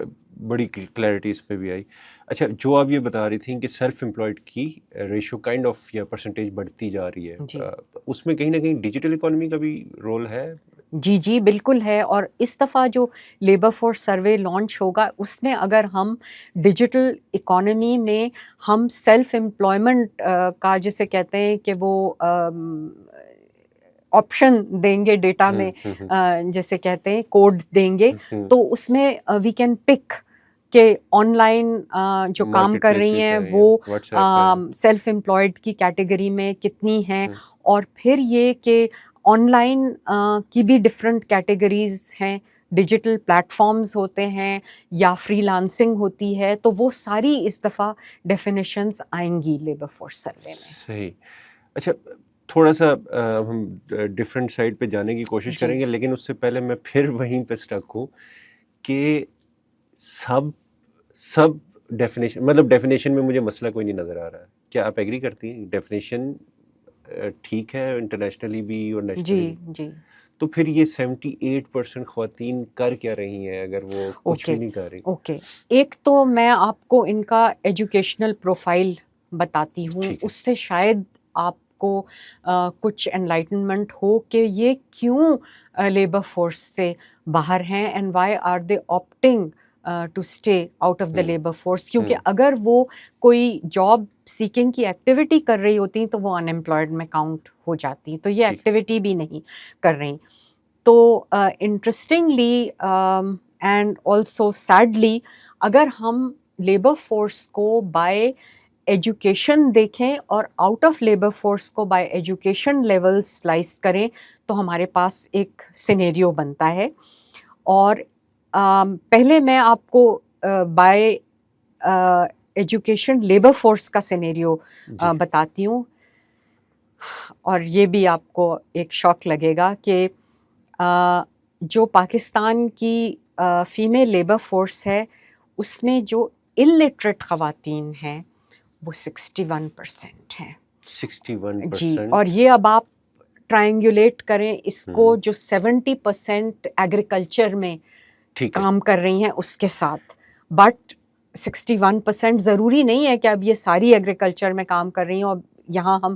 بڑی کلیئرٹی اس پہ بھی آئی. اچھا، جو آپ یہ بتا رہی تھیں کہ سیلف امپلائڈ کی ریشو کائنڈ آف یا پرسنٹیج بڑھتی جا رہی ہے، جی اس میں کہیں نہ کہیں ڈیجیٹل اکانومی کا بھی رول ہے؟ جی جی بالکل ہے. اور اس دفعہ جو لیبر فورس سروے لانچ ہوگا اس میں اگر ہم ڈیجیٹل اکانومی میں ہم سیلف امپلائمنٹ کا جسے کہتے ہیں کہ وہ آپشن دیں گے ڈیٹا میں، جیسے کہتے ہیں کوڈ دیں گے، تو اس میں وی کین پک کہ آن لائن جو کام کر رہی ہیں وہ سیلف امپلائڈ کی کیٹیگری میں کتنی ہیں، اور پھر یہ کہ آن لائن کی بھی ڈفرینٹ کیٹیگریز ہیں، ڈیجیٹل پلیٹ فارمز ہوتے ہیں یا فری لانسنگ ہوتی ہے، تو وہ ساری اس دفعہ ڈیفینیشنز آئیں گی لیبر فورس سروے میں. صحیح. اچھا، تھوڑا سا ہم ڈفرینٹ سائڈ پہ جانے کی کوشش کریں گے، لیکن اس سے پہلے میں پھر وہیں پہ اسٹک ہوں کہ سب ڈیفینیشن، مطلب ڈیفینیشن میں مجھے مسئلہ کوئی نہیں نظر آ رہا ہے. کیا آپ ایگری کرتی ہیں ڈیفینیشن ٹھیک ہے انٹرنیشنلی بھی اور نیشنلی بھی؟ جی تو پھر یہ 78% خواتین کر کیا رہی ہیں اگر وہ کچھ بھی نہیں کر رہی؟ اوکے، ایک تو میں آپ کو ان کا ایجوکیشنل پروفائل بتاتی ہوں، ٹھیک ہے. اس سے شاید آپ کو کچھ انلائٹنمنٹ ہو کہ یہ کیوں لیبر فورس سے باہر ہیں and why are they opting to stay out of the labour force. کیونکہ اگر وہ کوئی جاب سیکنگ کی ایکٹیویٹی کر رہی ہوتی تو وہ ان امپلائڈ میں کاؤنٹ ہو جاتی، تو یہ ایکٹیویٹی بھی نہیں کر رہی. تو انٹرسٹنگلی اینڈ آلسو سیڈلی اگر ہم لیبر فورس کو بائی ایجوکیشن دیکھیں اور آؤٹ آف لیبر فورس کو بائی ایجوکیشن لیول سلائس کریں تو ہمارے پاس ایک سینیریو بنتا ہے. اور پہلے میں آپ کو بائی ایجوکیشن لیبر فورس کا سینیریو بتاتی ہوں، اور یہ بھی آپ کو ایک شوق لگے گا کہ جو پاکستان کی فیمیل لیبر فورس ہے اس میں جو الٹریٹ خواتین ہیں وہ 61% ہیں. 61%؟ جی، اور یہ اب آپ ٹرائنگولیٹ کریں اس کو جو 70% ایگریکلچر میں کام کر رہی ہیں اس کے ساتھ. بٹ 61% ضروری نہیں ہے کہ اب یہ ساری ایگریکلچر میں کام کر رہی ہیں، اور یہاں ہم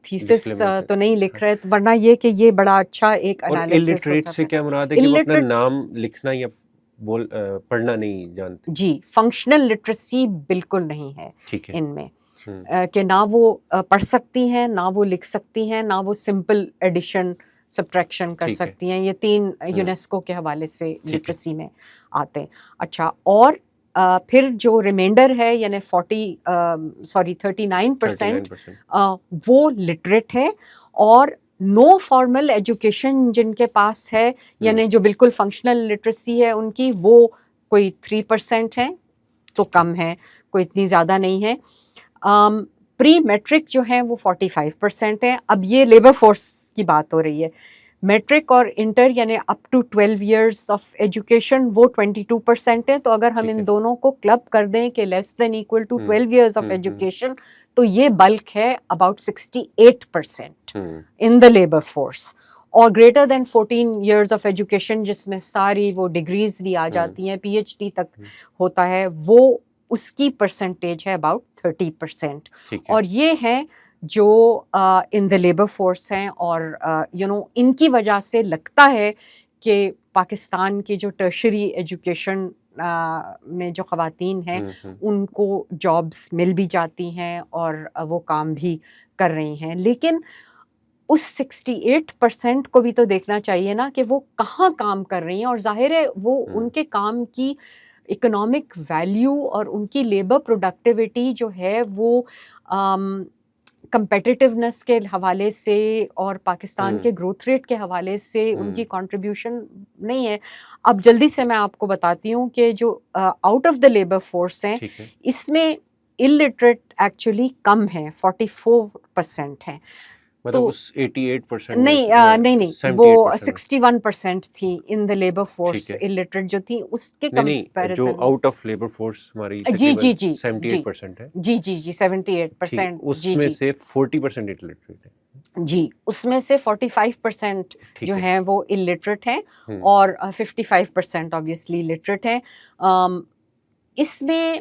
تھیسس تو نہیں لکھ رہے، ورنہ یہ کہ یہ بڑا اچھا ایک انالیسس ہو سکتا ہے. اور الٹریٹ سے کیا مراد ہے کہ وہ اپنا نام لکھنا یا پڑھنا نہیں جانتے؟ جی، فنکشنل لٹریسی بالکل نہیں ہے ان میں، کہ نہ وہ پڑھ سکتی ہیں، نہ وہ لکھ سکتی ہیں، نہ وہ سمپل ایڈیشن سبٹریکشن کر سکتی ہیں. یہ 3 یونیسکو کے حوالے سے لٹریسی میں آتے ہیں. اچھا، اور پھر جو ریمائنڈر ہے یعنی 39% وہ لٹریٹ ہے، اور نو فارمل ایجوکیشن جن کے پاس ہے یعنی جو بالکل فنکشنل لٹریسی ہے ان کی وہ کوئی 3% ہیں، تو کم ہے، کوئی اتنی زیادہ نہیں ہے. پری میٹرک جو ہیں وہ 45% ہیں. اب یہ لیبر فورس کی بات ہو رہی ہے. میٹرک اور انٹر یعنی up to 12 years of education وہ 22% ہیں. تو اگر ہم ان دونوں کو کلب کر دیں کہ less than equal to 12 years of education, تو یہ بلک ہے about 68% in the labour force. اور greater than 14 years of education جس میں ساری وہ ڈگریز بھی آ جاتی ہیں، پی ایچ ڈی تک ہوتا ہے، وہ اس کی پرسنٹیج ہے اباؤٹ 30%. اور یہ ہیں جو ان دا لیبر فورس ہیں، اور ان کی وجہ سے لگتا ہے کہ پاکستان کی جو ٹرشری ایجوکیشن میں جو خواتین ہیں ان کو جابس مل بھی جاتی ہیں اور وہ کام بھی کر رہی ہیں. لیکن اس 68% کو بھی تو دیکھنا چاہیے نا کہ وہ کہاں کام کر رہی ہیں، اور ظاہر ہے وہ ان کے کام کی اکنامک ویلیو اور ان کی لیبر پروڈکٹیوٹی جو ہے وہ کمپیٹیٹیونیس کے حوالے سے اور پاکستان کے گروتھ ریٹ کے حوالے سے ان کی کنٹریبیوشن نہیں ہے. اب جلدی سے میں آپ کو بتاتی ہوں کہ جو out of the labour force ہیں اس میں الٹریٹ ایکچولی کم ہے، 44% ہیں. مطلب اس 88% نہیں وہ 61% تھی ان دا لیبر فورس الٹریٹ جو تھی اس کے نہیں جو آؤٹ آف لیبر فورس ہماری جی 78% ہے جی 78%. اس میں سے 40% الٹریٹ ہے جی اس میں سے 45% جو ہیں وہ الٹریٹ ہیں اور 55% آبویسلی لٹریٹ ہیں. اس میں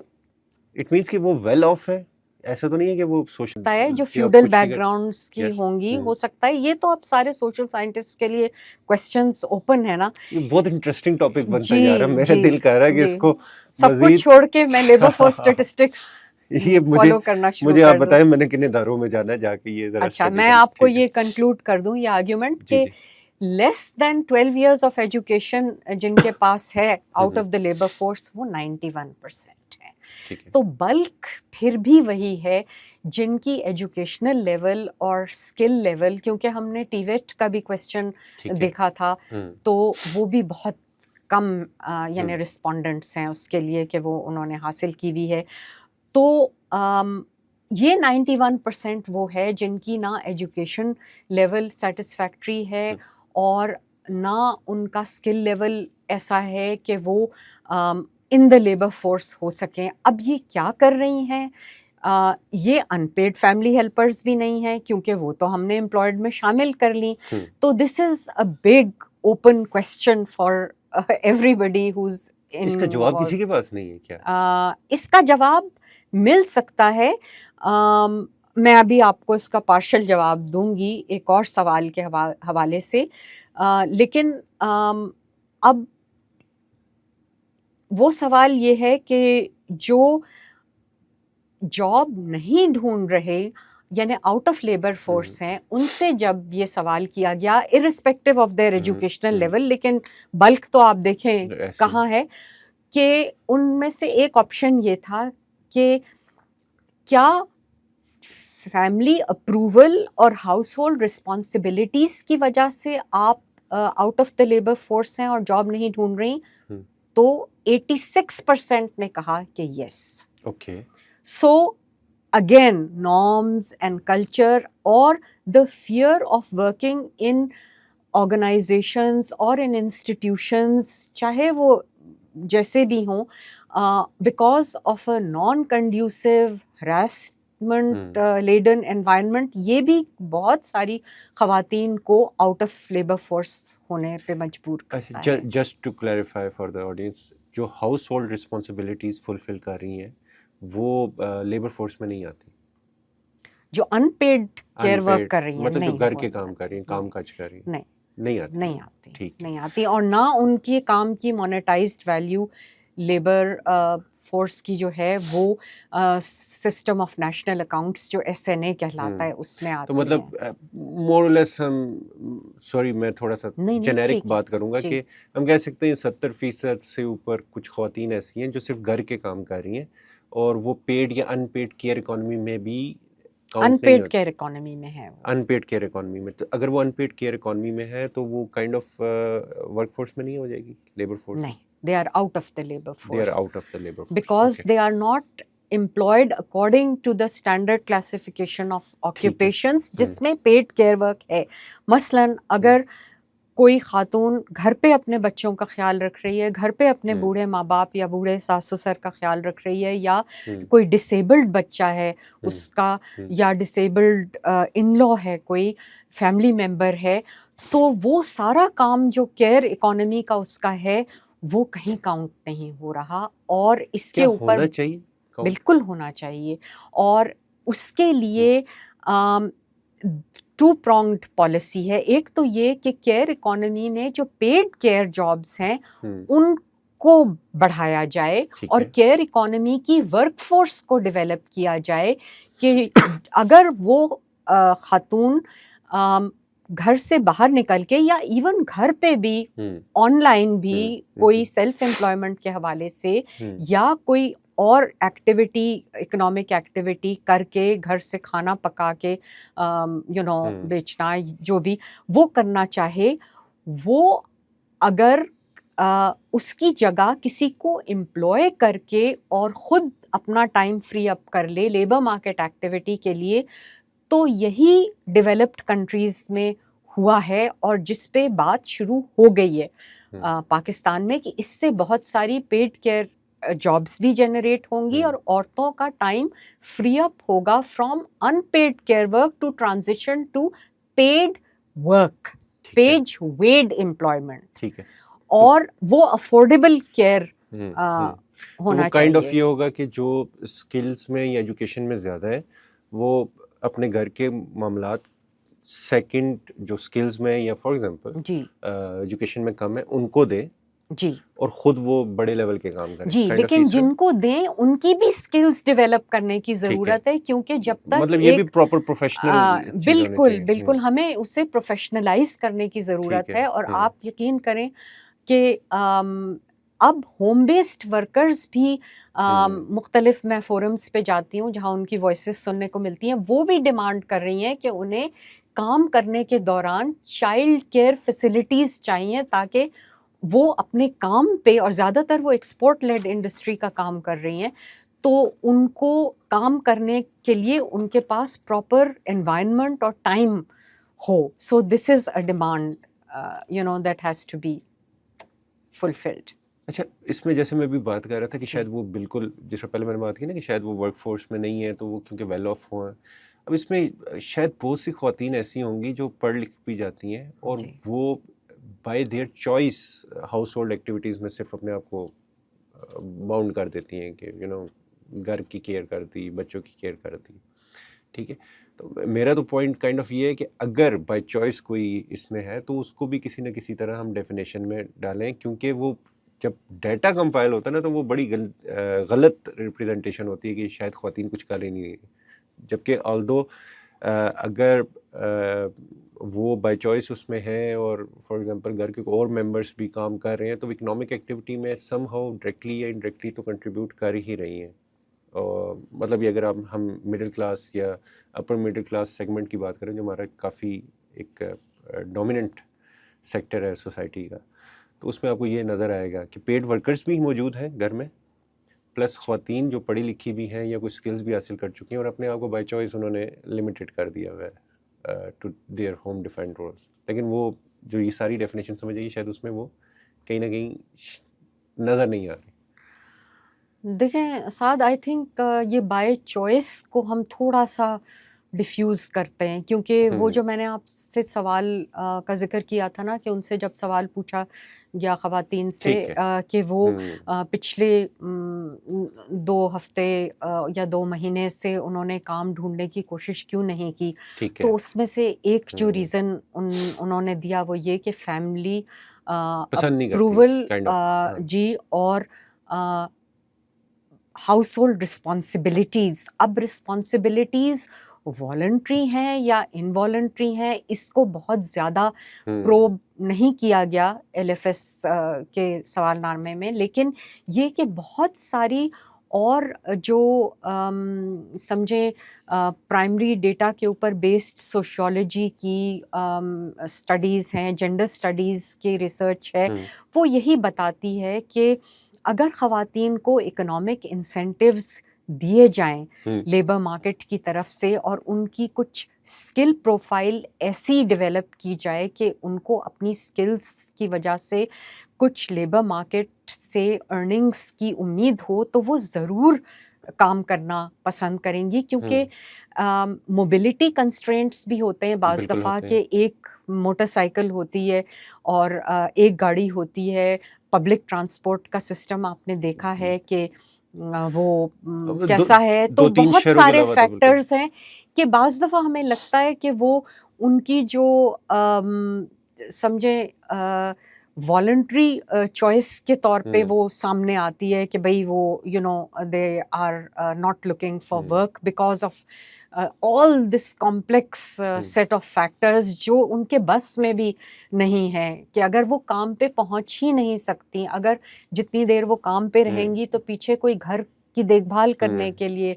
اٹ مینس کہ وہ ویل آف ہے، ایسا تو نہیں ہے کہ وہ سوشل ہے جو فیوڈل بیک گراؤنڈس کی ہوں گی، ہو سکتا ہے. یہ تو اب سارے سوشل سائنٹسٹ کے لیے کوسچنز اوپن ہے نا. یہ بہت انٹرسٹنگ ٹاپک بنتا جا رہا ہے، میرا دل کہہ رہا ہے کہ اس کو سب کچھ چھوڑ کے میں لیبر فورس اسٹیٹسٹکس فالو کرنا شروع مجھے کر آپ دوں. بتائیں میں نے کن اداروں میں جانا ہے جا کے یہ ذرا. اچھا میں آپ کو یہ کنکلوڈ کر دوں یہ آرگیومنٹ کہ less then 12 years of education جن کے پاس ہے out of the labour force وہ 91% ہے. تو بلک پھر بھی وہی ہے جن کی ایجوکیشنل لیول اور اسکل لیول، کیونکہ ہم نے ٹی ویٹ کا بھی کوشچن دیکھا تھا تو وہ بھی بہت کم یعنی رسپونڈنٹس ہیں اس کے لیے کہ وہ انہوں نے حاصل کی ہوئی ہے. تو یہ 91% وہ ہے جن کی نہ ایجوکیشن لیول سیٹسفیکٹری ہے اور نہ ان کا اسکل لیول ایسا ہے کہ وہ ان دا لیبر فورس ہو سکیں. اب یہ کیا کر رہی ہیں؟ یہ ان پیڈ فیملی ہیلپرز بھی نہیں ہیں کیونکہ وہ تو ہم نے امپلائڈ میں شامل کر لیں. تو this is a big open question for everybody whose. اس کا جواب کسی کے پاس نہیں ہے کیا؟ اس کا جواب مل سکتا ہے. میں ابھی آپ کو اس کا پارشل جواب دوں گی ایک اور سوال کے حوالے سے. لیکن اب وہ سوال یہ ہے کہ جو جاب نہیں ڈھونڈ رہے یعنی آؤٹ آف لیبر فورس ہیں، ان سے جب یہ سوال کیا گیا irrespective of their educational level, لیکن بلک تو آپ دیکھیں کہاں ہے، کہ ان میں سے ایک آپشن یہ تھا کہ کیا فیملی اپروول اور ہاؤس ہولڈ رسپانسبلٹیز کی وجہ سے آپ out of the labour force ہیں اور جاب نہیں ڈھونڈ رہی؟ تو 86% نے کہا کہ yes. Okay. So again norms and culture اور the fair of working in organizations اور ان انسٹیٹیوشنز چاہے وہ جیسے بھی ہوں، because of a non conducive harassment laden environment, یہ بھی بہت ساری خواتین کو آؤٹ آف لیبر فورس ہونے پہ مجبور کرتا ہے. Just to clarify for the audience, جو ہاؤس ہولڈ رسپانسبلٹیز فلفل کر رہی ہیں وہ لیبر فورس میں نہیں آتی، جو ان پیڈ کیئر ورک کر رہی ہیں، مطلب جو گھر کے کام کر رہی ہیں، کام کاج کر رہی ہیں، نہیں آتی. اور نہ ان کے کام کی مونیٹائزڈ ویلیو لیبر فورس کی جو ہے وہ سسٹم آف نیشنل اکاؤنٹس جو SNA کہلاتا ہے اس میں آتی ہے. تو مطلب مور اور لیس ہم سوری میں تھوڑا سا جنیرک بات کروں گا کہ ہم کہہ سکتے ہیں 70% سے اوپر کچھ خواتین ایسی ہیں جو صرف گھر کے کام کر رہی ہیں اور وہ پیڈ یا ان پیڈ کیئر اکانومی میں بھی ان پیڈ کیئر اکانومی میں ہے. ان پیڈ کیئر اکانومی میں، تو اگر وہ ان پیڈ کیئر اکانومی میں ہے تو وہ کائنڈ آف ورک فورس میں نہیں ہو جائے گی، لیبر فورس؟ نہیں، they are out of the labor force. They are out of the labor force. Because they are not employed according to the standard classification of occupations جس میں paid care work ہے. مثلاً اگر کوئی خاتون گھر پہ اپنے بچوں کا خیال رکھ رہی ہے، گھر پہ اپنے بوڑھے ماں باپ یا بوڑھے ساس سسر کا خیال رکھ رہی ہے، یا کوئی ڈسیبلڈ بچہ ہے اس کا، یا ڈسیبلڈ ان لا ہے، کوئی فیملی ممبر ہے، تو وہ سارا کام جو کیئر اکانومی کا اس کا ہے وہ کہیں کاؤنٹ نہیں ہو رہا. اور اس کے اوپر ہونا چاہیے، بالکل ہونا چاہیے. اور اس کے لیے ٹو پرونگڈ پالیسی ہے. ایک تو یہ کہ کیئر اکانومی میں جو پیڈ کیئر جابس ہیں ان کو بڑھایا جائے اور کیئر اکانومی کی ورک فورس کو ڈیولپ کیا جائے کہ اگر وہ خاتون گھر سے باہر نکل کے یا ایون گھر پہ بھی آن لائن بھی کوئی سیلف امپلائمنٹ کے حوالے سے یا کوئی اور ایکٹیویٹی اکنامک ایکٹیویٹی کر کے گھر سے کھانا پکا کے بیچنا جو بھی وہ کرنا چاہے، وہ اگر اس کی جگہ کسی کو امپلوائے کر کے اور خود اپنا ٹائم فری اپ کر لے لیبر مارکیٹ ایکٹیویٹی کے لیے، تو یہی ڈیولپڈ کنٹریز میں ہوا ہے اور جس پہ بات شروع ہو گئی ہے پاکستان میں کہ اس سے بہت ساری پیڈ کیئر جابس بھی جنریٹ ہوں گی اور عورتوں کا ٹائم فری اپ ہوگا from unpaid care work to transition to paid work, paid waged employment, ٹھیک ہے، اور وہ افورڈیبل کیئر ہونا کائنڈ آف چاہیے. یہ ہوگا کہ جو اسکلس میں یا ایجوکیشن میں زیادہ ہے وہ اپنے گھر کے معاملات سیکنڈ جو اسکلز میں یا فار ایگزامپل جی ایجوکیشن میں کم ہے ان کو دے جی اور خود وہ بڑے لیول کے کام کریں. جی، لیکن جن کو دیں ان کی بھی اسکلز ڈیولپ کرنے کی ضرورت ہے، کیونکہ جب تک مطلب یہ بھی پراپر پروفیشنل بالکل بالکل ہمیں اسے پروفیشنلائز کرنے کی ضرورت ہے. اور آپ یقین کریں کہ اب ہوم بیسڈ ورکرز بھی مختلف میں فورمز پہ جاتی ہوں جہاں ان کی وائسز سننے کو ملتی ہیں، وہ بھی ڈیمانڈ کر رہی ہیں کہ انہیں کام کرنے کے دوران چائلڈ کیئر فیسلٹیز چاہیے تاکہ وہ اپنے کام پہ، اور زیادہ تر وہ ایکسپورٹ لیڈ انڈسٹری کا کام کر رہی ہیں، تو ان کو کام کرنے کے لیے ان کے پاس پراپر انوائرمنٹ اور ٹائم ہو. So this is a demand that has to be fulfilled. اچھا، اس میں جیسے میں بھی بات کر رہا تھا کہ شاید وہ بالکل جس سے پہلے میں نے بات کی نا کہ شاید وہ ورک فورس میں نہیں ہے تو وہ کیونکہ ویل آف ہو ہیں. اب اس میں شاید بہت سی خواتین ایسی ہوں گی جو پڑھ لکھ بھی جاتی ہیں اور وہ by their choice household activities میں صرف اپنے آپ کو باؤنڈ کر دیتی ہیں کہ گھر کی کیئر کرتی، بچوں کی کیئر کرتی. ٹھیک ہے، تو میرا تو پوائنٹ کائنڈ آف یہ ہے کہ اگر بائی چوائس کوئی اس میں ہے تو اس کو بھی کسی نہ کسی طرح ہم ڈیفینیشن میں ڈالیں، کیونکہ وہ جب ڈیٹا کمپائل ہوتا ہے نا تو وہ بڑی غلط ریپریزنٹیشن ہوتی ہے کہ شاید خواتین کچھ کر ہی نہیں رہی، جبکہ آلدو اگر وہ بائی چوائس اس میں ہیں اور فار ایگزامپل گھر کے اور ممبرس بھی کام کر رہے ہیں تو اکنامک ایکٹیویٹی میں سم ہاؤ ڈائریکٹلی یا انڈائریکٹلی تو کنٹریبیوٹ کر ہی رہی ہیں. اور مطلب یہ اگر ہم مڈل کلاس یا اپر مڈل کلاس سیگمنٹ کی بات کریں جو ہمارا کافی ایک ڈومیننٹ سیکٹر ہے سوسائٹی کا، تو اس میں آپ کو یہ نظر آئے گا کہ پیڈ ورکرز بھی موجود ہیں گھر میں، پلس خواتین جو پڑھی لکھی بھی ہیں یا کوئی اسکلز بھی حاصل کر چکی ہیں اور اپنے آپ کو بائی چوائس انہوں نے لمیٹڈ کر دیا ہوا ہے to their home defined roles. لیکن وہ جو یہ ساری ڈیفینیشن سمجھ آئی شاید اس میں وہ کہیں نہ کہیں نظر نہیں آ رہی. دیکھیں سعد، آئی تھنک یہ بائی چوائس کو ہم تھوڑا سا ڈیفیوز کرتے ہیں، کیونکہ وہ جو میں نے آپ سے سوال کا ذکر کیا تھا نا کہ ان سے جب سوال پوچھا گیا خواتین سے کہ وہ پچھلے 2 ہفتے یا 2 مہینے سے انہوں نے کام ڈھونڈنے کی کوشش کیوں نہیں کی، تو اس میں سے ایک جو ریزن انہوں نے دیا وہ یہ کہ فیملی اپروول جی، اور ہاؤس ہولڈ رسپانسبلٹیز. اب رسپانسبلٹیز والنٹری ہیں یا انوالنٹری ہیں اس کو بہت زیادہ پروب نہیں کیا گیا ایل ایف ایس کے سوال نامے میں، لیکن یہ کہ بہت ساری اور جو سمجھیں پرائمری ڈیٹا کے اوپر بیسڈ سوشیولوجی کی اسٹڈیز ہیں، جینڈر اسٹڈیز کی ریسرچ ہے، وہ یہی بتاتی ہے کہ اگر خواتین کو اکنامک انسینٹیوز دیے جائیں لیبر مارکیٹ کی طرف سے اور ان کی کچھ اسکل پروفائل ایسی ڈیولپ کی جائے کہ ان کو اپنی اسکلس کی وجہ سے کچھ لیبر مارکیٹ سے ارننگس کی امید ہو، تو وہ ضرور کام کرنا پسند کریں گی. کیونکہ موبلٹی کنسٹرینٹس بھی ہوتے ہیں بعض دفعہ کہ ایک موٹر سائیکل ہوتی ہے اور ایک گاڑی ہوتی ہے. پبلک ٹرانسپورٹ کا سسٹم آپ نے دیکھا ہے کہ وہ کیسا ہے، تو بہت سارے فیکٹرز ہیں کہ بعض دفعہ ہمیں لگتا ہے کہ وہ ان کی جو سمجھیں والنٹری چوائس کے طور پہ وہ سامنے آتی ہے کہ بھئی وہ they are not looking for work because of all this complex set of factors جو ان کے بس میں بھی نہیں ہے کہ اگر وہ کام پہ پہنچ ہی نہیں سکتی، اگر جتنی دیر وہ کام پہ رہیں گی تو پیچھے کوئی گھر کی دیکھ بھال کرنے کے لیے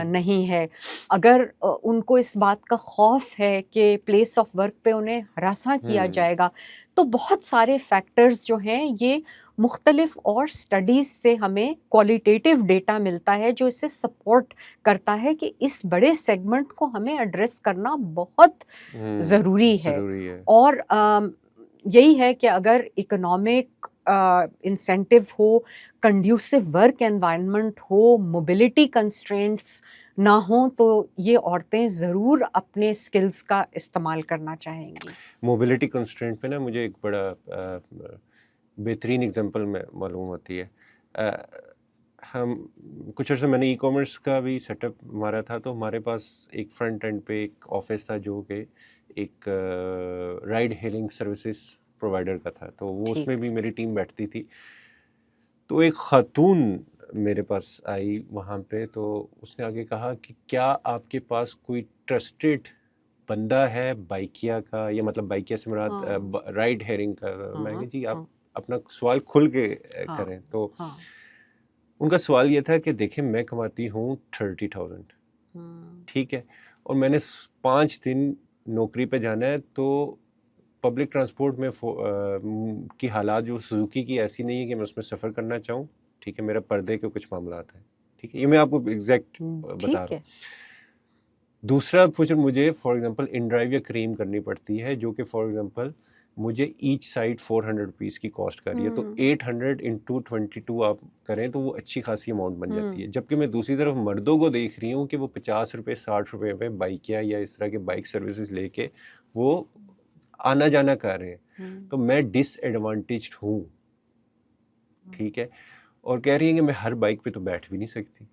نہیں ہے، اگر ان کو اس بات کا خوف ہے کہ پلیس آف ورک پہ انہیں ہراساں کیا جائے گا، تو بہت سارے فیکٹرز جو ہیں یہ مختلف اور سٹڈیز سے ہمیں کوالٹیٹیو ڈیٹا ملتا ہے جو اسے سپورٹ کرتا ہے کہ اس بڑے سیگمنٹ کو ہمیں ایڈریس کرنا بہت ضروری ہے. اور یہی ہے کہ اگر اکنامک انسینٹیو ہو، کنڈیوسو ورک انوائرمنٹ ہو، موبلٹی کنسٹرینٹس نہ ہوں، تو یہ عورتیں ضرور اپنے سکلز کا استعمال کرنا چاہیں گی. موبلٹی کنسٹرینٹ پہ نا مجھے ایک بڑا بہترین اگزامپل میں معلوم ہوتی ہے. ہم کچھ عرصہ میں نے ای کامرس کا بھی سیٹ اپ مارا تھا، تو ہمارے پاس ایک فرنٹ اینڈ پہ ایک آفس تھا جو کہ ایک رائڈ ہیلنگ سروسز پرووائڈر کا تھا، تو وہ اس میں بھی میری ٹیم بیٹھتی تھی. تو ایک خاتون میرے پاس آئی وہاں پہ، تو اس نے آگے کہا کہ کیا آپ کے پاس کوئی ٹرسٹڈ بندہ ہے بائکیا کا، یا مطلب بائکیا سے مراد رائڈ ہیلنگ کا. میں کہ جی آپ اپنا سوال کھل کے کریں. تو ان کا سوال یہ تھا کہ دیکھیں میں کماتی ہوں 30,000، ٹھیک ہے، اور میں نے 5 دن نوکری پہ جانا ہے، تو پبلک ٹرانسپورٹ میں کی حالات جو سوزوکی کی ایسی نہیں ہے کہ میں اس میں سفر کرنا چاہوں، ٹھیک ہے، میرا پردے کے کچھ معاملات ہیں، ٹھیک ہے، یہ میں آپ کو ایگزیکٹ بتا رہا ہوں. دوسرا مجھے فار ایگزامپل ان ڈرائیو یا کریم کرنی پڑتی ہے، جو کہ فار ایگزامپل مجھے ایچ سائڈ 400 روپیز کی کاسٹ کر رہی ہے، تو 800 انٹو 22 آپ کریں تو وہ اچھی خاصی اماؤنٹ بن جاتی ہے. جبکہ میں دوسری طرف مردوں کو دیکھ رہی ہوں کہ وہ 50 روپے 60 روپے پہ بائکیا یا اس طرح کے بائک سروسز لے کے وہ آنا جانا کر رہے ہیں. تو میں ڈس ایڈوانٹیجڈ ہوں، ٹھیک ہے، اور کہہ رہی ہیں کہ میں ہر بائک پہ تو بیٹھ بھی نہیں سکتی،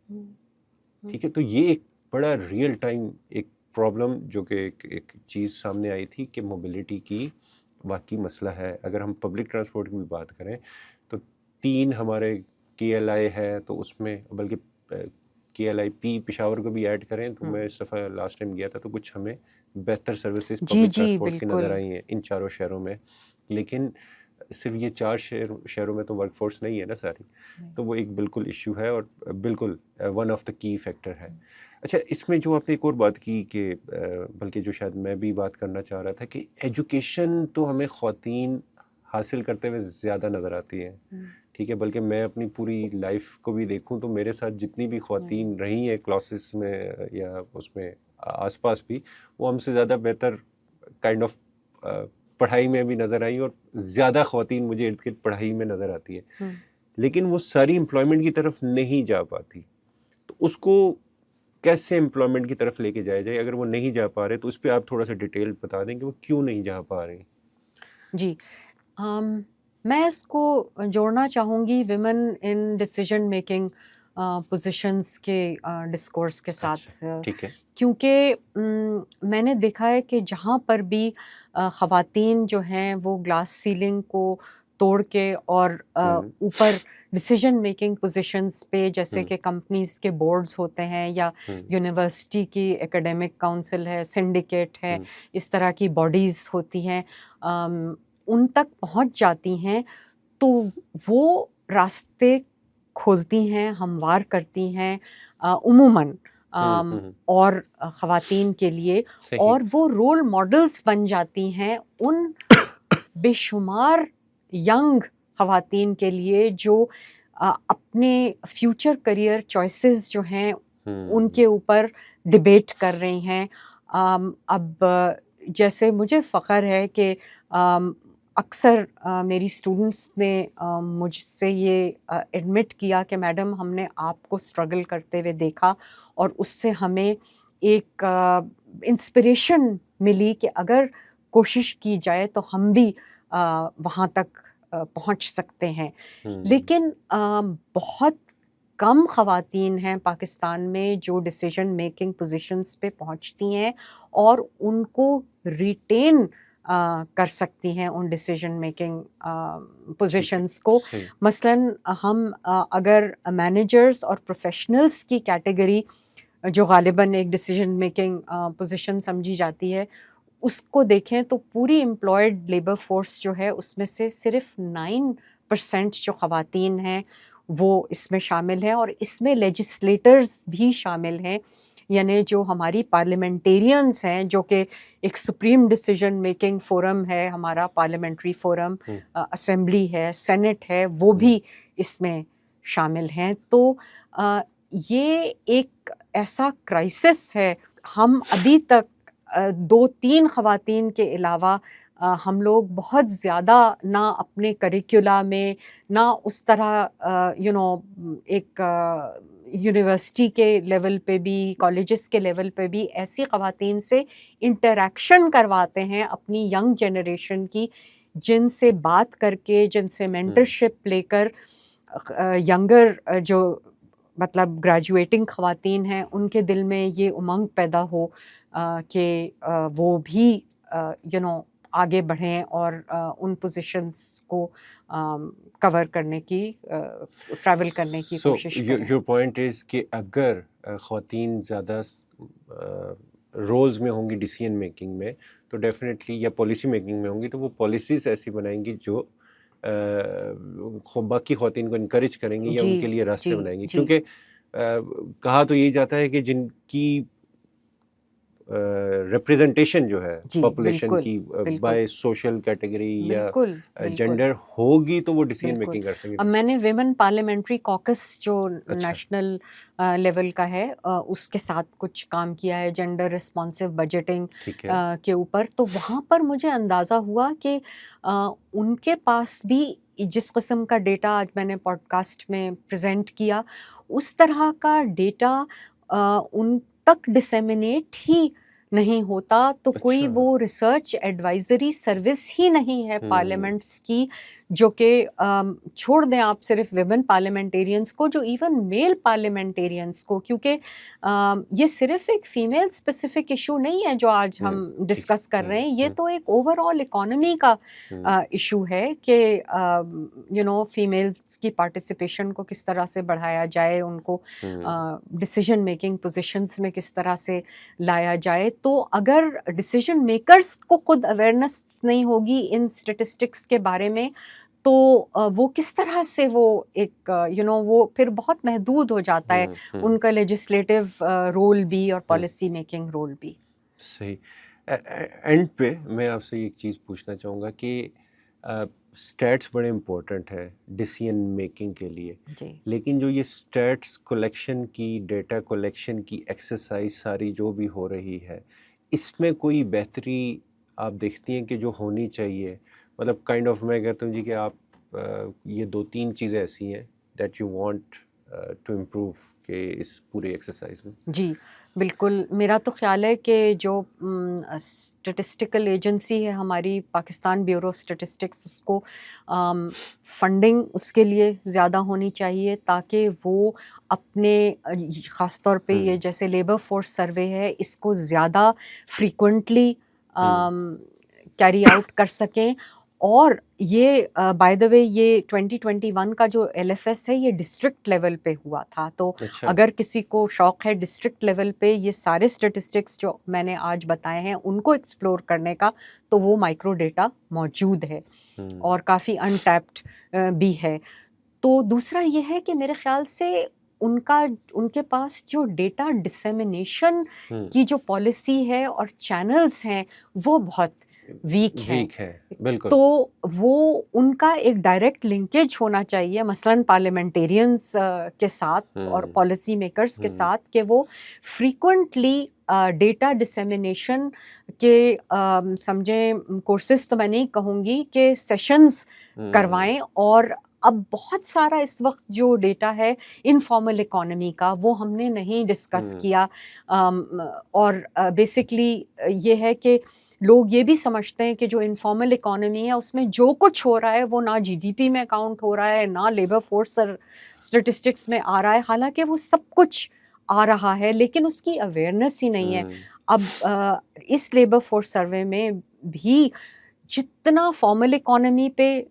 ٹھیک ہے. تو یہ ایک بڑا ریئل ٹائم ایک پرابلم جو کہ ایک چیز سامنے آئی تھی کہ موبلٹی کی واقعی مسئلہ ہے. اگر ہم پبلک ٹرانسپورٹ کی بھی بات کریں تو 3 ہمارے KLI ہے، تو اس میں بلکہ KLIP پشاور کو بھی ایڈ کریں تو میں اس دفعہ لاسٹ ٹائم گیا تھا تو کچھ ہمیں بہتر سروسز پبلک ٹرانسپورٹ کی نظر آئی ہیں ان 4 شہروں میں. لیکن صرف یہ 4 شہروں میں تو ورک فورس نہیں ہے نا ساری، تو وہ ایک بالکل ایشو ہے اور بالکل ون آف دا کی فیکٹر ہے. اچھا، اس میں جو آپ نے ایک اور بات کی کہ بلکہ جو شاید میں بھی بات کرنا چاہ رہا تھا کہ ایجوکیشن تو ہمیں خواتین حاصل کرتے ہوئے زیادہ نظر آتی ہیں، ٹھیک ہے، بلکہ میں اپنی پوری لائف کو بھی دیکھوں تو میرے ساتھ جتنی بھی خواتین رہی ہیں کلاسز میں یا اس میں آس پاس بھی، وہ ہم سے زیادہ بہتر کائنڈ آف پڑھائی میں بھی نظر آئی، اور زیادہ خواتین مجھے ارد گرد پڑھائی میں نظر آتی ہیں، لیکن وہ ساری امپلائمنٹ کی طرف نہیں جا پاتی. تو اس کو کیسے امپلائمنٹ کی طرف لے کے جایا جائے؟ اگر وہ نہیں جا پا رہے تو اس پہ آپ تھوڑا سا ڈیٹیل بتا دیں کہ وہ کیوں نہیں جا پا رہے. جی، میں اس کو جوڑنا چاہوں گی women in decision making positions کے ڈسکورس کے ساتھ، ٹھیک ہے، کیونکہ میں نے دیکھا ہے کہ جہاں پر بھی خواتین جو ہیں وہ گلاس سیلنگ کو توڑ کے اور اوپر ڈیسیجن میکنگ پوزیشنز پہ، جیسے کہ کمپنیز کے بورڈز ہوتے ہیں یا یونیورسٹی کی ایکیڈیمک کاؤنسل ہے، سنڈیکیٹ ہے، اس طرح کی باڈیز ہوتی ہیں، ان تک پہنچ جاتی ہیں، تو وہ راستے کھولتی ہیں، ہموار کرتی ہیں عموماً اور خواتین کے لیے، اور وہ رول ماڈلز بن جاتی ہیں ان بے شمار ینگ خواتین کے لیے جو اپنے فیوچر کریئر چوائسز جو ہیں ان کے اوپر ڈیبیٹ کر رہی ہیں. اب جیسے مجھے فخر ہے کہ اکثر میری اسٹوڈنٹس نے مجھ سے یہ ایڈمٹ کیا کہ میڈم ہم نے آپ کو اسٹرگل کرتے ہوئے دیکھا اور اس سے ہمیں ایک انسپریشن ملی کہ اگر کوشش کی جائے تو ہم بھی وہاں تک پہنچ سکتے ہیں. لیکن بہت کم خواتین ہیں پاکستان میں جو ڈیسیجن میکنگ پوزیشنز پہ پہنچتی ہیں اور ان کو ریٹین کر سکتی ہیں ان ڈیسیجن میکنگ پوزیشنز کو. مثلاً ہم اگر مینیجرز اور پروفیشنلز کی کیٹیگری جو غالباً ایک ڈیسیجن میکنگ پوزیشن سمجھی جاتی ہے اس کو دیکھیں تو پوری امپلائڈ لیبر فورس جو ہے اس میں سے صرف 9% جو خواتین ہیں وہ اس میں شامل ہیں، اور اس میں لیجسلیٹرز بھی شامل ہیں، یعنی جو ہماری پارلیمنٹیرینز ہیں، جو کہ ایک سپریم ڈیسیجن میکنگ فورم ہے ہمارا، پارلیمنٹری فورم، اسمبلی ہے، سینٹ ہے، وہ بھی اس میں شامل ہیں. تو یہ ایک ایسا کرائسس ہے. ہم ابھی تک 2-3 خواتین کے علاوہ ہم لوگ بہت زیادہ نہ اپنے کریکولا میں، نہ اس طرح ایک یونیورسٹی کے لیول پہ بھی، کالجز کے لیول پہ بھی ایسی خواتین سے انٹریکشن کرواتے ہیں اپنی ینگ جنریشن کی، جن سے بات کر کے، جن سے مینٹرشپ لے کر ینگر جو مطلب گریجویٹنگ خواتین ہیں ان کے دل میں یہ امنگ پیدا ہو کہ وہ بھی آگے بڑھیں اور ان پوزیشنز کو کور کرنے کی، ٹریول کرنے کی کوشش کریں. یور پوائنٹ از کہ اگر خواتین زیادہ رولز میں ہوں گی ڈیسیژن میکنگ میں تو ڈیفینیٹلی، یا پالیسی میکنگ میں ہوں گی تو وہ پالیسیز ایسی بنائیں گی جو باقی خواتین کو انکریج کریں گی یا ان کے لیے راستے بنائیں گی. کیونکہ کہا تو یہی جاتا ہے کہ جن کی ریپریزنٹیشن جو ہے پاپولیشن کی بائی سوشل کیٹیگری یا جینڈر ہوگی تو وہ ڈیسیژن میکنگ کر سکیں. اب میں نے ویمن پارلیمنٹری کوکس جو نیشنل لیول کا ہے اس کے ساتھ کچھ کام کیا ہے جینڈر ریسپانسو بجٹنگ کے اوپر. تو وہاں پر مجھے اندازہ ہوا کہ ان کے پاس بھی جس قسم کا ڈیٹا آج میں نے پوڈ کاسٹ میں پریزنٹ کیا، اس طرح کا ڈیٹا ان تک ڈسیمینیٹ ہی نہیں ہوتا. تو کوئی وہ ریسرچ ایڈوائزری سروس ہی نہیں ہے پارلیمنٹس کی، جو کہ چھوڑ دیں آپ صرف ویمن پارلیمنٹیرینس کو، جو ایون میل پارلیمنٹیرینس کو، کیونکہ یہ صرف ایک فیمیل اسپیسیفک ایشو نہیں ہے جو آج ہم ڈسکس کر رہے ہیں. یہ تو ایک اوور آل اکانومی کا ایشو ہے کہ فیمیلس کی پارٹیسپیشن کو کس طرح سے بڑھایا جائے، ان کو ڈیسیژن میکنگ پوزیشنز میں کس طرح سے لایا جائے. تو اگر ڈیسیژن میکرز کو خود اویئرنیس نہیں ہوگی ان اسٹیٹسٹکس کے بارے میں، تو وہ کس طرح سے وہ ایک وہ پھر بہت محدود ہو جاتا ہے ان کا لیجسلیٹو رول بھی اور پالیسی میکنگ رول بھی. صحیح. اینڈ پہ میں آپ سے ایک چیز پوچھنا چاہوں گا کہ اسٹیٹس بڑے امپورٹنٹ ہے ڈیسیژن میکنگ کے لیے، لیکن جو یہ اسٹیٹس کلیکشن کی، ڈیٹا کلیکشن کی ایکسرسائز ساری جو بھی ہو رہی ہے، اس میں کوئی بہتری آپ دیکھتی ہیں کہ جو ہونی چاہیے؟ مطلب کائنڈ آف میں کہتا ہوں جی کہ آپ یہ 2-3 چیزیں ایسی ہیں that you want to improve کہ اس پورے ایکسرسائز میں. جی بالکل. میرا تو خیال ہے کہ جو اسٹیٹسٹیکل ایجنسی ہے ہماری پاکستان بیورو اسٹیٹسٹکس، اس کو فنڈنگ اس کے لیے زیادہ ہونی چاہیے تاکہ وہ اپنے خاص طور پہ یہ جیسے لیبر فورس سروے ہے اس کو زیادہ فریکوینٹلی کیری آؤٹ کر سکیں. اور یہ بائی دا وے یہ 2021 کا جو ایل ایف ایس ہے یہ ڈسٹرکٹ لیول پہ ہوا تھا. تو اگر کسی کو شوق ہے ڈسٹرکٹ لیول پہ یہ سارے اسٹیٹسٹکس جو میں نے آج بتائے ہیں ان کو ایکسپلور کرنے کا، تو وہ مائکرو ڈیٹا موجود ہے اور کافی ان ٹیپڈ بھی ہے. تو دوسرا یہ ہے کہ میرے خیال سے ان کے پاس جو ڈیٹا ڈسیمینیشن کی جو پالیسی ہے اور چینلز ہیں وہ بہت ویک ہے. بالکل. تو وہ ان کا ایک ڈائریکٹ لنکیج ہونا چاہیے مثلاً پارلیمنٹیرینز کے ساتھ اور پالیسی میکرز کے ساتھ، کہ وہ فریکوینٹلی ڈیٹا ڈسیمینیشن کے سمجھیں کورسز تو میں نہیں کہوں گی کہ سیشنز کروائیں. اور اب بہت سارا اس وقت جو ڈیٹا ہے انفارمل اکانومی کا وہ ہم نے نہیں ڈسکس کیا. اور بیسکلی یہ ہے کہ لوگ یہ بھی سمجھتے ہیں کہ جو انفارمل اکانومی ہے اس میں جو کچھ ہو رہا ہے وہ نہ جی ڈی پی میں کاؤنٹ ہو رہا ہے، نہ لیبر فورس اسٹیٹسٹکس میں آ رہا ہے، حالانکہ وہ سب کچھ آ رہا ہے لیکن اس کی اویئرنیس ہی نہیں ہے. اب اس لیبر فورس سروے میں بھی جتنا فارمل اکانومی پہ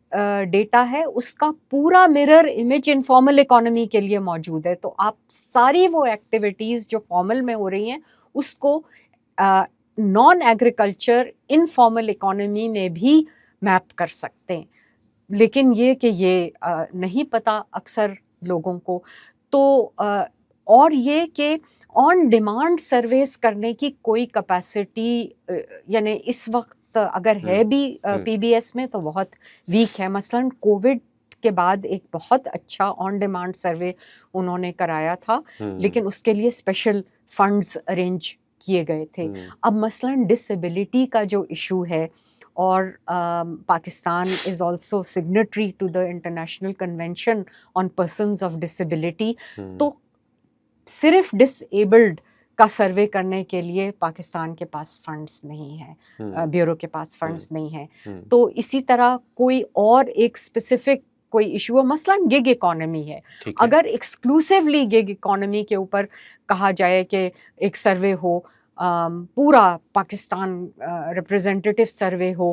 ڈیٹا ہے اس کا پورا مرر امیج انفارمل اکانومی کے لیے موجود ہے. تو آپ ساری وہ ایکٹیویٹیز جو فارمل میں ہو رہی ہیں اس کو نان ایگریکلچر انفارمل اکانومی میں بھی میپ کر سکتے ہیں. لیکن یہ کہ یہ نہیں پتہ اکثر لوگوں کو. تو اور یہ کہ آن ڈیمانڈ سروس کرنے کی کوئی کیپیسٹی یعنی اس وقت اگر ہے بھی پی بی ایس میں تو بہت ویک ہے. مثلاً کووڈ کے بعد ایک بہت اچھا آن ڈیمانڈ سروے انہوں نے کرایا تھا, لیکن اس کے لیے اسپیشل فنڈز ارینج کیے گئے تھے. اب مثلاً ڈسیبلٹی کا جو ایشو ہے, اور Pakistan is also signatory to the international convention on persons of disability, تو صرف ڈس ایبلڈ کا سروے کرنے کے لیے پاکستان کے پاس فنڈز نہیں ہیں, بیورو کے پاس فنڈز نہیں ہیں. تو اسی طرح کوئی اور ایک اسپیسیفک کوئی ایشو ہے, مثلاً گگ اکانومی ہے, اگر ایکسکلوسیولی گگ اکانومی کے اوپر کہا جائے کہ ایک سروے ہو, پورا پاکستان ریپرزینٹیٹیو سروے ہو,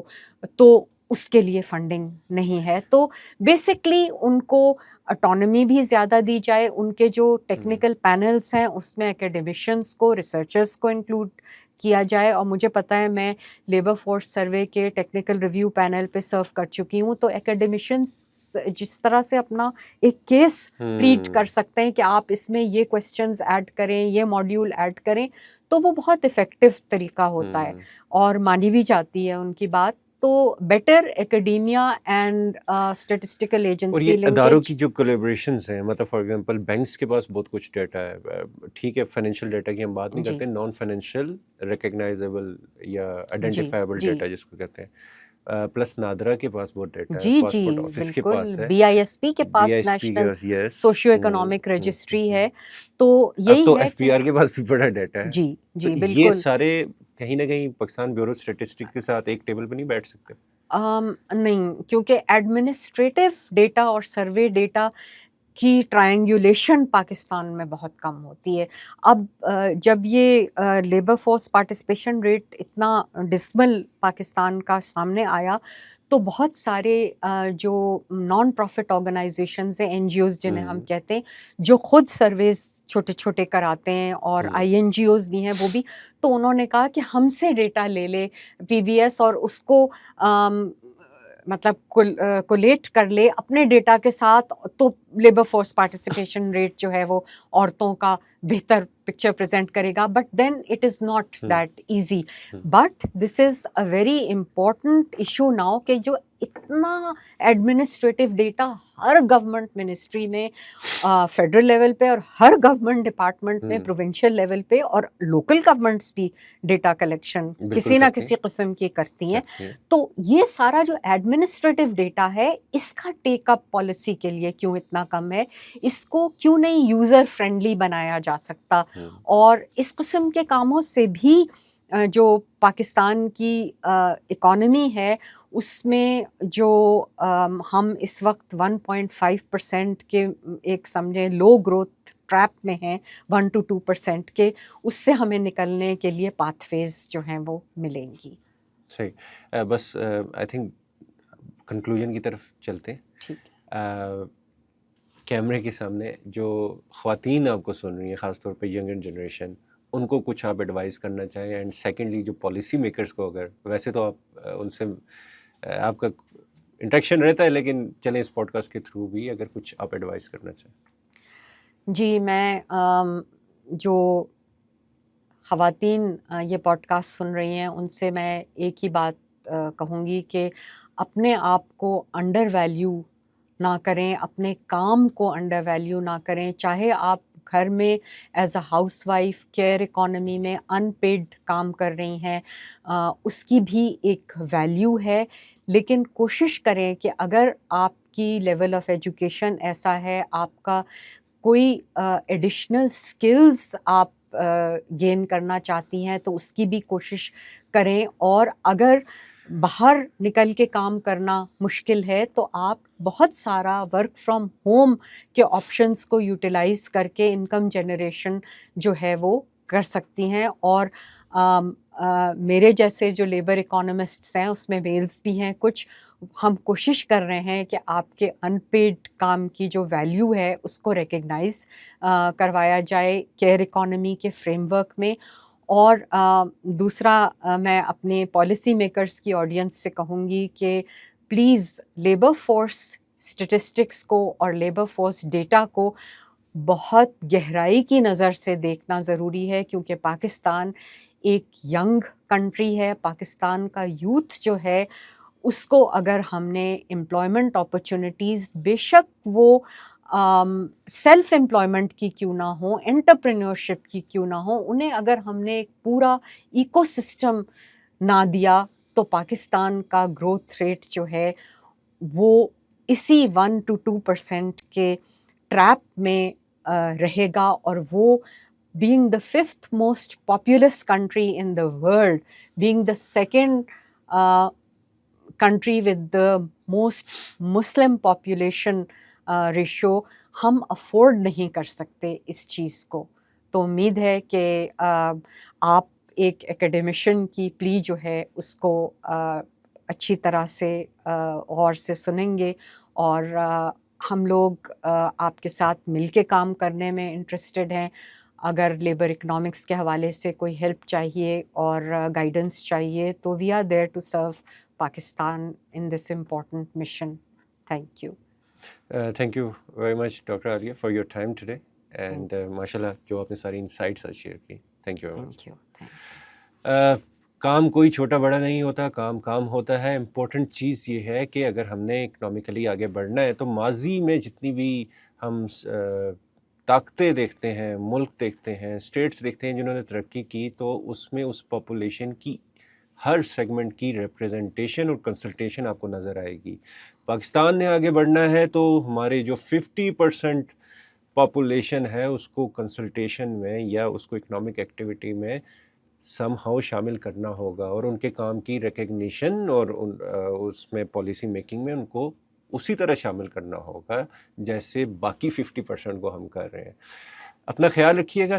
تو اس کے لیے فنڈنگ نہیں ہے. تو بیسکلی ان کو اٹانومی بھی زیادہ دی جائے, ان کے جو ٹیکنیکل پینلز ہیں اس میں اکیڈیمیشنز کو, ریسرچرز کو انکلوڈ کیا جائے. اور مجھے پتہ ہے میں لیبر فورس سروے کے ٹیکنیکل ریویو پینل پہ سرو کر چکی ہوں, تو اکیڈیمیشنز جس طرح سے اپنا ایک کیس پلیٹ کر سکتے ہیں کہ آپ اس میں یہ کویسچنز ایڈ کریں, یہ ماڈیول ایڈ کریں, تو وہ بہت افیکٹو طریقہ ہوتا ہے اور مانی بھی جاتی ہے ان کی بات. تو بیٹر ایکڈیمیا اینڈ اسٹیٹسٹیکل ایجنسی اور یہ اداروں کی جو کولیبریشنز ہیں, مطلب فار ایگزامپل بینکس کے پاس بہت کچھ ڈیٹا ہے, ٹھیک ہے فائنینشیل ڈیٹا کی ہم بات نہیں کرتے, نان فائنینشیل ریکگنائزیبل یا آئیڈینٹیفائبل ڈیٹا جس کو کہتے ہیں, پلس نادرا کے پاس بہت ڈیٹا ہے, پاسپورٹ آفس کے پاس ہے, بی آئی ایس پی کے پاس نیشنل سوشیو اکنامک رجسٹری ہے. تو یہی تو ہے ایف پی آر کے پاس بھی بڑا ڈیٹا ہے. جی جی بالکل. یہ سارے کہیں نہ کہیں پاکستان بیورو اسٹیٹسٹکس کے ساتھ ایک ٹیبل پہ نہیں بیٹھ سکتے. نہیں, کیونکہ ایڈمنسٹریٹو ڈیٹا اور سروے ڈیٹا کی ٹرائنگولیشن پاکستان میں بہت کم ہوتی ہے. اب جب یہ لیبر فورس پارٹیسپیشن ریٹ اتنا ڈسمل پاکستان کا سامنے آیا, تو بہت سارے جو نان پروفٹ آرگنائزیشنز ہیں, این جی اوز جنہیں ہم کہتے ہیں, جو خود سرویز چھوٹے چھوٹے کراتے ہیں, اور آئی این جی اوز بھی ہیں وہ بھی, تو انہوں نے کہا کہ ہم سے ڈیٹا لے لے پی بی ایس اور اس کو مطلب کولیٹ کر لے اپنے ڈیٹا کے ساتھ, تو لیبر فورس پارٹیسپیشن ریٹ جو ہے وہ عورتوں کا بہتر پکچر پریزنٹ کرے گا. But then it is not that easy. But this is a very important issue now کہ جو اتنا ایڈمنسٹریٹو ڈیٹا ہر گورنمنٹ منسٹری میں فیڈرل لیول پہ, اور ہر گورنمنٹ ڈپارٹمنٹ میں پروونشل لیول پہ, اور لوکل گورنمنٹس بھی ڈیٹا کلیکشن کسی نہ کسی قسم کی کرتی ہیں. تو یہ سارا جو ایڈمنسٹریٹو ڈیٹا ہے, اس کا ٹیک اپ پالیسی کے لیے کیوں اتنا کم ہے, اس کو کیوں نہیں یوزر فرینڈلی بنایا جا سکتا. اور اس قسم کے کاموں سے بھی جو پاکستان کی اکانومی ہے, اس میں جو ہم اس وقت 1.5% کے ایک سمجھیں لو گروتھ ٹریپ میں ہیں, 1 to 2% کے, اس سے ہمیں نکلنے کے لیے پاتھ ویز جو ہیں وہ ملیں گی. صحیح. بس آئی تھنک کنکلوژن کی طرف چلتے ہیں. ٹھیک. کیمرے کے سامنے جو خواتین آپ کو سن رہی ہیں, خاص طور پہ ینگر جنریشن, ان کو کچھ آپ ایڈوائز کرنا چاہیں. اینڈ سیکنڈلی جو پالیسی میکرز کو, اگر ویسے تو آپ ان سے آپ کا انٹریکشن رہتا ہے, لیکن چلیں اس پوڈ کاسٹ کے تھرو بھی اگر کچھ آپ ایڈوائز کرنا چاہیں. جی, میں جو خواتین یہ پوڈ کاسٹ سن رہی ہیں ان سے میں ایک ہی بات کہوں گی کہ اپنے آپ کو انڈر ویلیو نہ کریں, اپنے کام کو انڈر ویلیو نہ کریں. چاہے آپ گھر میں as a house wife care economy میں ان پیڈ کام کر رہی ہیں, اس کی بھی ایک ویلیو ہے, لیکن کوشش کریں کہ اگر آپ کی لیول آف ایجوکیشن ایسا ہے, آپ کا کوئی ایڈیشنل اسکلز آپ گین کرنا چاہتی ہیں, تو اس کی بھی کوشش کریں. اور اگر باہر نکل کے کام کرنا مشکل ہے, تو آپ بہت سارا ورک فرام ہوم کے آپشنس کو یوٹیلائز کر کے انکم جنریشن جو ہے وہ کر سکتی ہیں. اور میرے جیسے جو لیبر اکانومسٹس ہیں اس میں میلز بھی ہیں کچھ, ہم کوشش کر رہے ہیں کہ آپ کے ان پیڈ کام کی جو ویلیو ہے اس کو ریکگنائز کروایا جائے کیئر اکانومی کے فریم ورک میں. اور دوسرا میں اپنے پالیسی میکرز کی آڈینس سے کہوں گی کہ پلیز لیبر فورس اسٹیٹسٹکس کو اور لیبر فورس ڈیٹا کو بہت گہرائی کی نظر سے دیکھنا ضروری ہے، کیونکہ پاکستان ایک ینگ کنٹری ہے. پاکستان کا یوتھ جو ہے اس کو اگر ہم نے امپلائمنٹ اپرچونیٹیز، بے شک وہ سیلف امپلائمنٹ کی کیوں نہ ہوں، انٹرپرینورشپ کی کیوں نہ ہوں، انہیں اگر ہم نے ایک پورا ایکو سسٹم نہ دیا تو پاکستان کا گروتھ ریٹ جو ہے وہ اسی 1 to 2% کے ٹریپ میں رہے گا، اور وہ being the 5th most populous country in the world, being the second country with the most Muslim population ratio، ہم افورڈ نہیں کر سکتے اس چیز کو. تو امید ہے کہ آپ ایک اکیڈیمشین کی پلی جو ہے اس کو اچھی طرح سے غور سے سنیں گے، اور ہم لوگ آپ کے ساتھ مل کے کام کرنے میں انٹرسٹڈ ہیں. اگر لیبر اکنامکس کے حوالے سے کوئی ہیلپ چاہیے اور گائیڈنس چاہیے تو we are there to serve Pakistan in this important mission. Thank you. Thank you very much doctor Aliya for your time today, and ماشاء اللہ جو آپ نے ساری انسائٹس شیئر کی. Thank you very much. Thank you. کام کوئی چھوٹا بڑا نہیں ہوتا، کام ہوتا ہے. امپورٹنٹ چیز یہ ہے کہ اگر ہم نے اکنامکلی آگے بڑھنا ہے تو ماضی میں جتنی بھی ہم طاقتیں دیکھتے ہیں، ملک دیکھتے ہیں، اسٹیٹس دیکھتے ہیں جنہوں نے ترقی کی، تو اس میں اس پاپولیشن کی ہر سیگمنٹ کی ریپریزنٹیشن اور کنسلٹیشن آپ کو نظر آئے گی. پاکستان نے آگے بڑھنا ہے تو ہمارے جو 50% پاپولیشن ہے اس کو کنسلٹیشن میں یا اس کو اکنامک ایکٹیویٹی میں سم ہاؤ شامل کرنا ہوگا، اور ان کے کام کی ریکگنیشن اور اس میں پالیسی میکنگ میں ان کو اسی طرح شامل کرنا ہوگا جیسے باقی 50% کو ہم کر رہے ہیں. اپنا خیال رکھیے گا.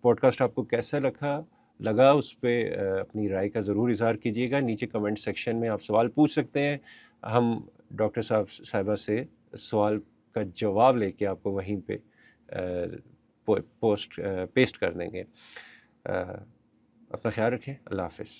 پوڈ کاسٹ آپ کو کیسا لگا اس پہ اپنی رائے کا ضرور اظہار کیجیے گا. نیچے کمنٹ سیکشن میں آپ سوال پوچھ سکتے ہیں، ہم ڈاکٹر صاحبہ سے سوال کا جواب لے کے آپ کو وہیں پہ پیسٹ کر دیں گے. اپنا خیال رکھیں. اللہ حافظ.